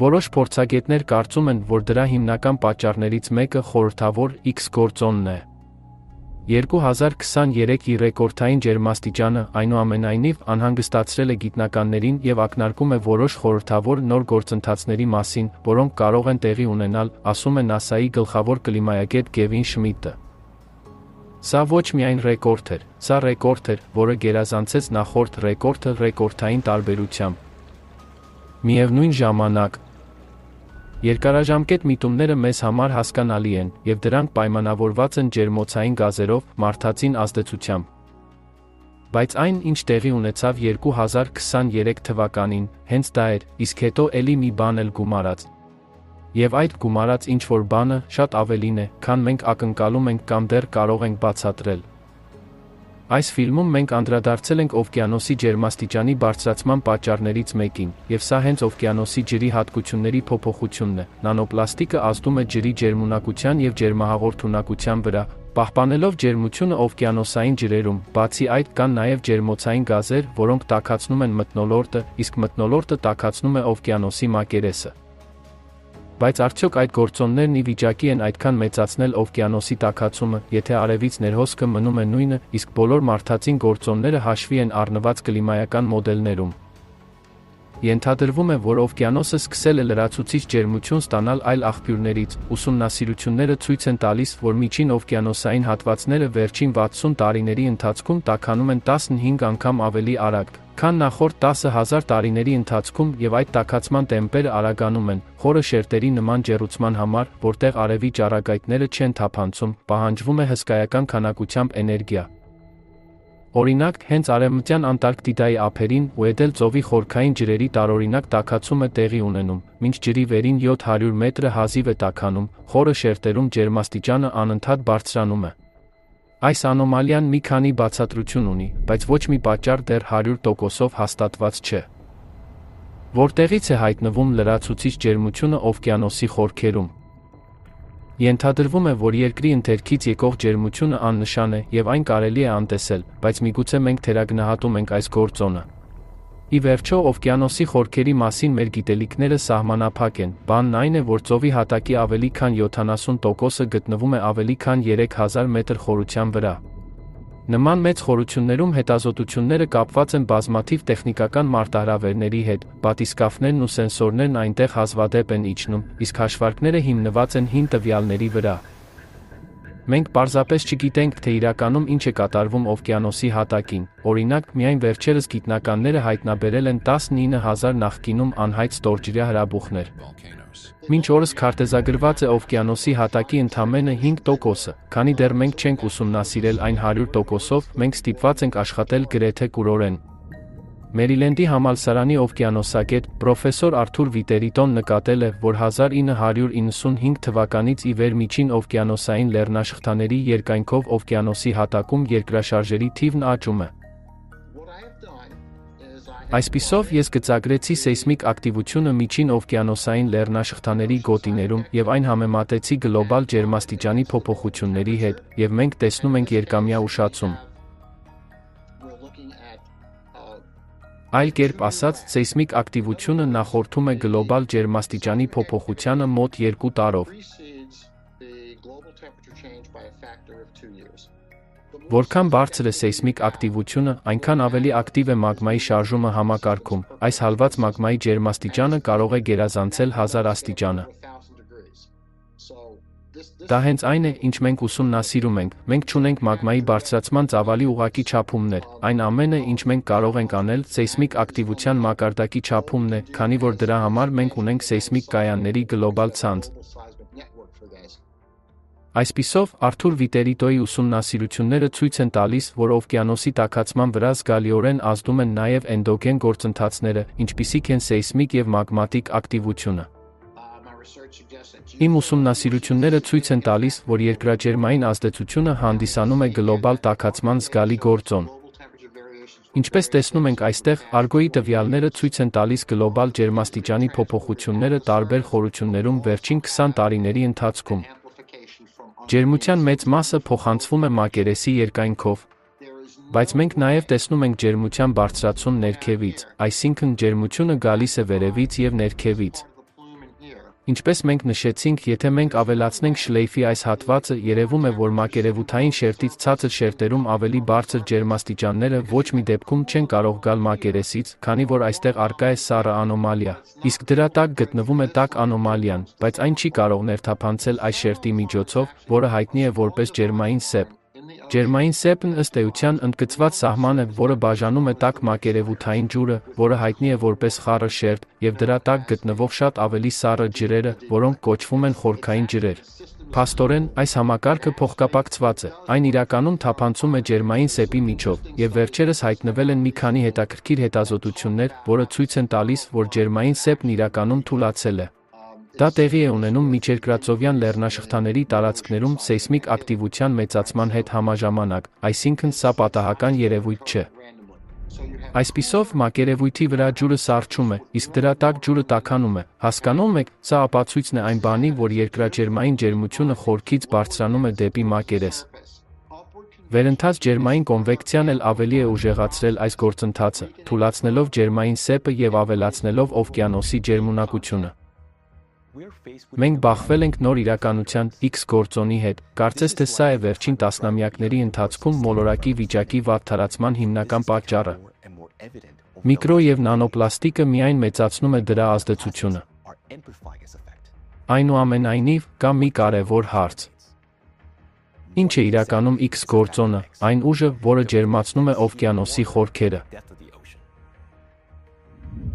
Որոշ փորձագետներ կարծում են, որ դրա հիմնական պատճառներից մեկը խորհրդավոր X գործոնն է։ 2023-ի ռեկորդային ջերմաստիճանը, այնուամենայնիվ, անհանգստացրել է գիտնականներին և ակնարկում է որոշ խորհրդավոր նոր գործընթացների մասին, որոնք կարող են տեղի ունենալ, ասում է ՆԱՍԱ-ի գլխավոր կլիմայագետ Գևին Շմիդտը։ Սա ոչ միայն ռեկորդ էր, սա ռեկորդ էր, որը գերազանցեց նախորդ ռեկորդը ռեկորդային տարբերությամբ։ Միևնույն ժամանակ, երկարաժամկետ միտումները մեզ համար հասկանալի են, և դրանք պայմանավորված են ջերմոցային գազերով, մարդածին ազդեցությամբ։ Բայց այն, ինչ տեղի ունեցավ 2023 թվականին, հենց դա էր, իսկ հետո էլի մի բան էլ գումարած։ Եվ այդ գումարած ինչ-որ բանը շատ ավելին է, քան մենք ակնկալում ենք կամ դեռ կարող ենք բացատրել։ Այս ֆիլմում մենք անդրադարձել ենք օվկիանոսի ջերմաստիճանի բարձրացման պատճառներից մեկին, և սա հենց օվկիանոսի ջրի հատկությունների փոփոխությունն է։ Նանոպլաստիկը ազդում է ջրի ջերմունակության և ջերմահաղորդունակության վրա, պահպանելով ջերմությունը օվկիանոսային ջրերում։ Բացի այդ, կան նաև ջերմոցային գազեր, որոնք տաքացնում են մթնոլորտը, իսկ մթնոլորտը տաքացնում է օվկիանոսի մակերեսը։ Բայց արդյոք այդ գործոններն ի վիճակի են այդքան մեծացնել օվկիանոսի տաքացումը, եթե արևից ներհոսքը մնում է նույնը, իսկ բոլոր մարդածին գործոնները հաշվի են առնված կլիմայական մոդելներում։ Ենթադրվում է, որ օվկիանոսը սկսել է լրացուցիչ ջերմություն ստանալ այլ աղբյուրներից։ Ուսումնասիրությունները ցույց են տալիս, որ միջին օվկիանոսային հատվածները վերջին 60 տարիների ընթացքում տաքանում են 15 անգամ ավելի արագ, քան նախորդ 10,000 տարիների ընթացքում, և այդ տաքացման տեմպերը արագանում են, խորը շերտերի նման ջեռուցման համար, որտեղ արևի ճառագայթները չեն թափանցում, պահանջվում է հսկայական քանակությամբ էներգիա։ Օրինակ, հենց Արևմտյան Անտարկտիդայի ափերին ու Էդել ծովի խորքային ջրերի տարօրինակ տաքացում է տեղի ունենում, մինչ ջրի վերին 700 մետրը հազիվ է տաքանում, խորը շերտերում ջերմաստիճանը անընդհատ բարձրանում է։ Այս անոմալիան մի քանի բացատրություն ունի, բայց ոչ մի պատճառ դեռ 100%-ով հաստատված չէ։ Որտեղից է հայտնվում լրացուցիչ ջերմությունը օվկիանոսի խորքերում։ Ենթադրվում է, որ երկրի ընթերքից եկող ջերմությունը աննշան է, և այն կարելի է անտեսել, բայց միգուցե մենք թերագնահատում ենք այս գործոնը։ Ի վերջո, օվկիանոսի խորքերի մասին մեր գիտելիքները սահմանափակ են, բանն այն է, որ ծովի հատակի ավելի քան 70%-ը գտնվում է ավելի քան 3000 մետր խորության վրա։ Նման մեծ խորություններում հետազոտությունները կապված են բազմաթիվ տեխնիկական մարտահրավերների հետ, բատիսկաֆներն ու սենսորներն այնտեղ հազվադեպ են իջնում, իսկ հաշվարկները հիմնված են հին տվյալների վրա։ Մենք պարզապես չգիտենք, թե իրականում ինչ է կատարվում օվկիանոսի հատակին։ Օրինակ, միայն վերջերս գիտնականները հայտնաբերել են 19000 նախկինում անհայտ ստորջրյա հրաբուխներ։ Մինչ օրս քարտեզագրված է օվկիանոսի հատակի ընդամենը 5%-ը, քանի դեռ մենք չենք ուսումնասիրել այն 100%-ով, մենք ստիպված ենք աշխատել գրեթե կուրորեն։ Մերիլենդի համալսարանի օվկիանոսագետ, պրոֆեսոր Արթուր Վիտերիտոն նկատել է, որ 1995 թվականից ի վեր միջին օվկիանոսային լեռնաշղթաների երկայնքով օվկիանոսի հատակում երկրաշարժերի թիվն աճում է։ Այսպիսով, ես գծագրեցի սեյսմիկ ակտիվությունը միջին օվկիանոսային լեռնաշղթաների գոտիներում և այն համեմատեցի գլոբալ ջերմաստիճանի փոփոխությունների հետ, և մենք տեսնում ենք երկամյա ուշացում։ Այլ կերպ ասած, սեյսմիկ ակտիվությունը նախորդում է գլոբալ ջերմաստիճանի փոփոխությանը մոտ 2 տարով։ Որքան բարձր է սեյսմիկ ակտիվությունը, այնքան ավելի ակտիվ է մագմայի շարժումը համակարգում, այս հալված մագմայի ջերմաստիճանը կարող է գերազանցել 1000 աստիճանը։ Դա հենց այն է, ինչ մենք ուսումնասիրում ենք, մենք չունենք մագմայի բարձրացման ծավալի ուղղակի չափումներ, այն ամենը, ինչ մենք կարող ենք անել, սեյսմիկ ակտիվության մակարդակի չափումն է, քանի որ դրա համար մենք ունենք սեյսմիկ կայանների գլոբալ ցանց։ Այսպիսով, Արթուր Վիտերիտոյի ուսումնասիրությունները ցույց են տալիս, որ օվկիանոսի տաքացման վրա զգալիորեն ազդում են նաև էնդոգեն գործընթացները, ինչպիսիք են սեյսմիկ և մագմատիկ ակտիվությունը։ Իմ ուսումնասիրությունները ցույց են տալիս, որ երկրաջերմային ազդեցությունը հանդիսանում է գլոբալ տաքացման զգալի գործոն։ Ինչպես տեսնում ենք այստեղ, Argo-ի տվյալները ցույց են տալիս գլոբալ ջերմաստիճանի փոփոխությունները տարբեր խորություններում վերջին 20 տարիների ընթացքում։ Ջերմության մեծ մասը փոխանցվում է մակերեսի երկայնքով, բայց մենք նաև տեսնում ենք ջերմության բարձրացում ներքևից, այսինքն ջերմությունը գալիս է վերևից և ներքևից։ Ինչպես մենք նշեցինք, եթե մենք ավելացնենք շլեյֆի այս հատվածը, երևում է, որ մակերևութային շերտից ցածր շերտերում ավելի բարձր ջերմաստիճանները ոչ մի դեպքում չեն կարող գալ մակերեսից, քանի որ այստեղ առկա է սառը անոմալիա, իսկ դրա տակ գտնվում է տաք անոմալիան, բայց այն չի կարող ներթափանցել այս շերտի միջոցով, որը հայտնի է որպես ջերմային սեպ։ Ջերմային սեպն ըստ էության ընդգծված սահման է, որը բաժանում է տաք մակերևութային ջուրը, որը հայտնի է որպես խառը շերտ, և դրա տակ գտնվող շատ ավելի սառը ջրերը, որոնք կոչվում են խորքային ջրեր։ Փաստորեն, այս համակարգը փոխկապակցված է, այն իրականում թափանցում է ջերմային սեպի միջով, և վերջերս հայտնվել են մի քանի հետաքրքիր հետազոտություններ, որը ցույց են տալիս, որ ջերմային սեպն իրականում թուլացել է։ Դա տեղի է ունենում միջերկրածովյան լեռնաշղթաների տարածքներում սեյսմիկ ակտիվության մեծացման հետ համաժամանակ, այսինքն սա պատահական երևույթ չէ։ Այսպիսով, մակերևույթի վրա ջուրը սառչում է, իսկ դրա տակ ջուրը տաքանում է։ Հասկանում եք, սա ապացույցն է այն բանի, որ երկրաջերմային ջերմությունը խորքից բարձրանում է դեպի մակերես։ Վերընթաց ջերմային կոնվեկցիան էլ ավելի է ուժեղացրել այս գործընթացը, թուլացնելով ջերմային սեպը և ավելացնելով օվկիանոսի ջերմունակությունը։ Մենք բախվել ենք նոր իրականության X գործոնի հետ, կարծես թե սա է վերջին տասնամյակների ընթացքում մոլորակի վիճակի վատթարացման հիմնական պատճառը։ Միկրո և նանոպլաստիկը միայն մեծացնում է դրա ազդեցությունը։ Այնուամենայնիվ, կա մի կարևոր հարց։ Ինչ է իրականում X գործոնը, այն ուժը, որը ջերմացնում է օվկիանոսի խորքերը։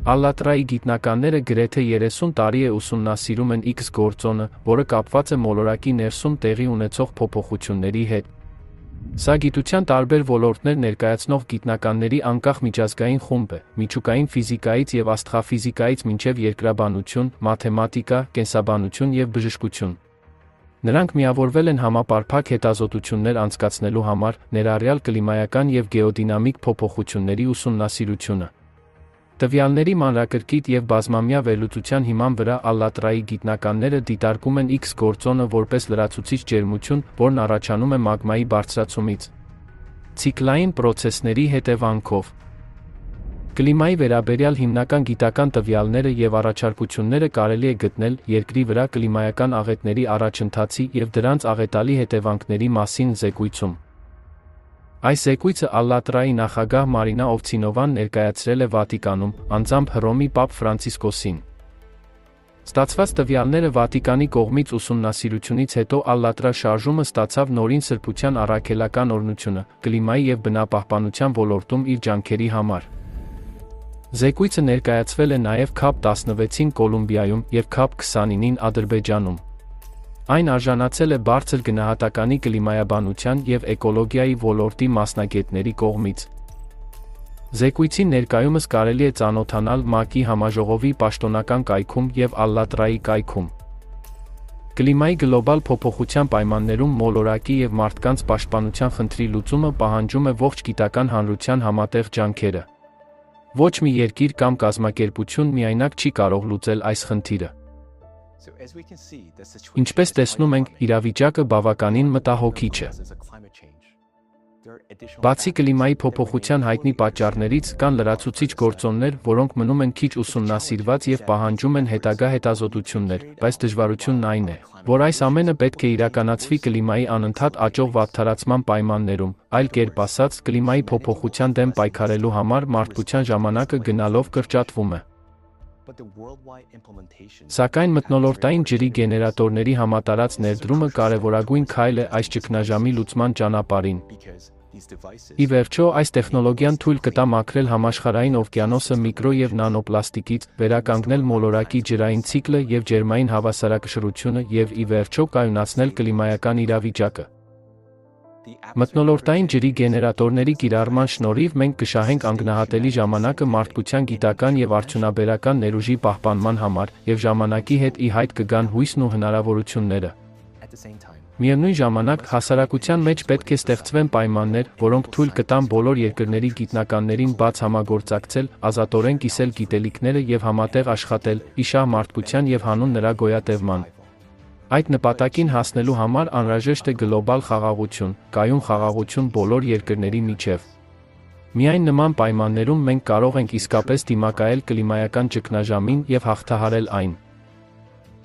Ալլատրայի գիտնականները գրեթե 30 տարի է ուսումնասիրում են X գործոնը, որը կապված է մոլորակի ներսում տեղի ունեցող փոփոխությունների հետ։ Սա գիտության տարբեր ոլորտներ ներկայացնող գիտնականների անկախ միջազգային խումբ է, միջուկային ֆիզիկայից և աստղաֆիզիկայից մինչև երկրաբանություն, մաթեմատիկա, կենսաբանություն և բժշկություն։ Նրանք միավորվել են համապարփակ հետազոտություններ անցկացնելու համար, ներառյալ կլիմայական և գեոդինամիկ փոփոխությունների ուսումնասիրությունը։ Տվյալների մանրակրկիտ և բազմամյա վերլուծության հիման վրա Ալլատրայի գիտնականները դիտարկում են X գործոնը որպես լրացուցիչ ջերմություն, որն առաջանում է մագմայի բարձրացումից։ Ցիկլային պրոցեսների հետևանքով։ Կլիմայի վերաբերյալ հիմնական գիտական տվյալները և առաջարկությունները կարելի է գտնել Երկրի վրա կլիմայական աղետների առաջընթացի և դրանց աղետալի հետևանքների մասին զեկույցում։ Այս զեկույցը Ալլատրայի նախագահ Մարինա Օվցինովան ներկայացրել է Վատիկանում, անձամբ Հռոմի Պապ Ֆրանցիսկոսին։ Ստացված տվյալները Վատիկանի կողմից ուսումնասիրությունից հետո Ալլատրա շարժումը ստացավ նորին սրբության առաքելական օրհնությունը, կլիմայի և բնապահպանության ոլորտում իր ջանքերի համար։ Զեկույցը ներկայացվել է նաև KAP 16-ին Կոլումբիայում և KAP 29-ին Ադրբեջանում։ Այն արժանացել է բարձր գնահատականի կլիմայաբանության և էկոլոգիայի ոլորտի մասնագետների կողմից։ Զեկույցին ներկայումս կարելի է ծանոթանալ ՄԱԿ-ի համաժողովի պաշտոնական կայքում և Ալլատրայի կայքում։ Կլիմայի գլոբալ փոփոխության պայմաններում մոլորակի և մարդկանց պաշտպանության խնդրի լուծումը պահանջում է ողջ գիտական հանրության համատեղ ջանքերը։ Ոչ մի երկիր կամ կազմակերպություն միայնակ չի կարող լուծել այս խնդիրը։ Ինչպես տեսնում ենք, իրավիճակը բավականին մտահոգիչ է։ Բացի կլիմայի փոփոխության հայտնի պատճառներից, կան լրացուցիչ գործոններ, որոնք մնում են քիչ ուսումնասիրված և պահանջում են հետագա հետազոտություններ, բայց դժվարությունն այն է, որ այս ամենը պետք է իրականացվի կլիմայի անընդհատ աճող վատթարացման պայմաններում, այլ կերպ ասած, կլիմայի փոփոխության դեմ պայքարելու համար մարդկության ժամանակը գնալով կրճատվում է։ Սակայն մթնոլորտային ջրի գեներատորների համատարած ներդրումը կարևորագույն քայլ է այս ճգնաժամի լուծման ճանապարհին։ Ի վերջո, այս տեխնոլոգիան թույլ կտա մաքրել համաշխարհային օվկիանոսը միկրո և նանոպլաստիկից, վերականգնել մոլորակի ջրային ցիկլը և ջերմային հավասարակշռությունը և ի վերջո կայունացնել կլիմայական իրավիճակը։ Մթնոլորտային ջրի գեներատորների կիրառման շնորհիվ մենք կշահենք անգնահատելի ժամանակը մարդկության գիտական և արդյունաբերական ներուժի պահպանման համար, և ժամանակի հետ ի հայտ կգան հույսն ու հնարավորությունները։ Միևնույն ժամանակ հասարակության մեջ պետք է ստեղծվեն պայմաններ, որոնք թույլ կտան բոլոր երկրների գիտնականներին բաց համագործակցել, ազատորեն կիսել գիտելիքները եւ համատեղ աշխատել, ի շահ մարդկության եւ հանուն նրա գոյատևման։ Այդ նպատակին հասնելու համար անհրաժեշտ է գլոբալ խաղաղություն, կայուն խաղաղություն բոլոր երկրների միջև։ Միայն նման պայմաններում մենք կարող ենք իսկապես դիմակայել կլիմայական ճգնաժամին եւ հաղթահարել այն։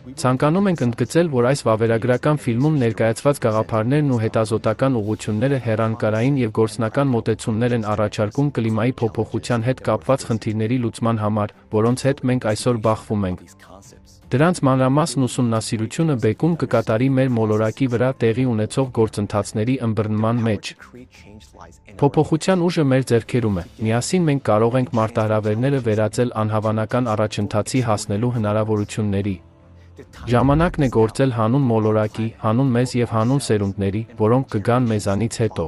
Ցանկանում ենք ընդգծել, որ այս վավերագրական ֆիլմում ներկայացված գաղափարներն ու հետազոտական ուղղությունները հեռանկարային եւ գործնական մոտեցումներ են առաջարկում կլիմայի փոփոխության հետ կապված խնդիրների լուծման համար, որոնց հետ մենք այսօր բախվում ենք։ Դրանց մանրամասն ուսումնասիրությունը բեկում կկատարի մեր մոլորակի վրա տեղի ունեցող գործընթացների ըմբռնման մեջ։ Փոփոխության ուժը մեր ձեռքերում է։ Միասին մենք կարող ենք մարտահրավերները վերածել անհավանական առաջընթացի հասնելու հնարավորությունների։ Ժամանակն է գործել հանուն մոլորակի, հանուն մեզ եւ հանուն սերունդների, որոնք կգան մեզանից հետո։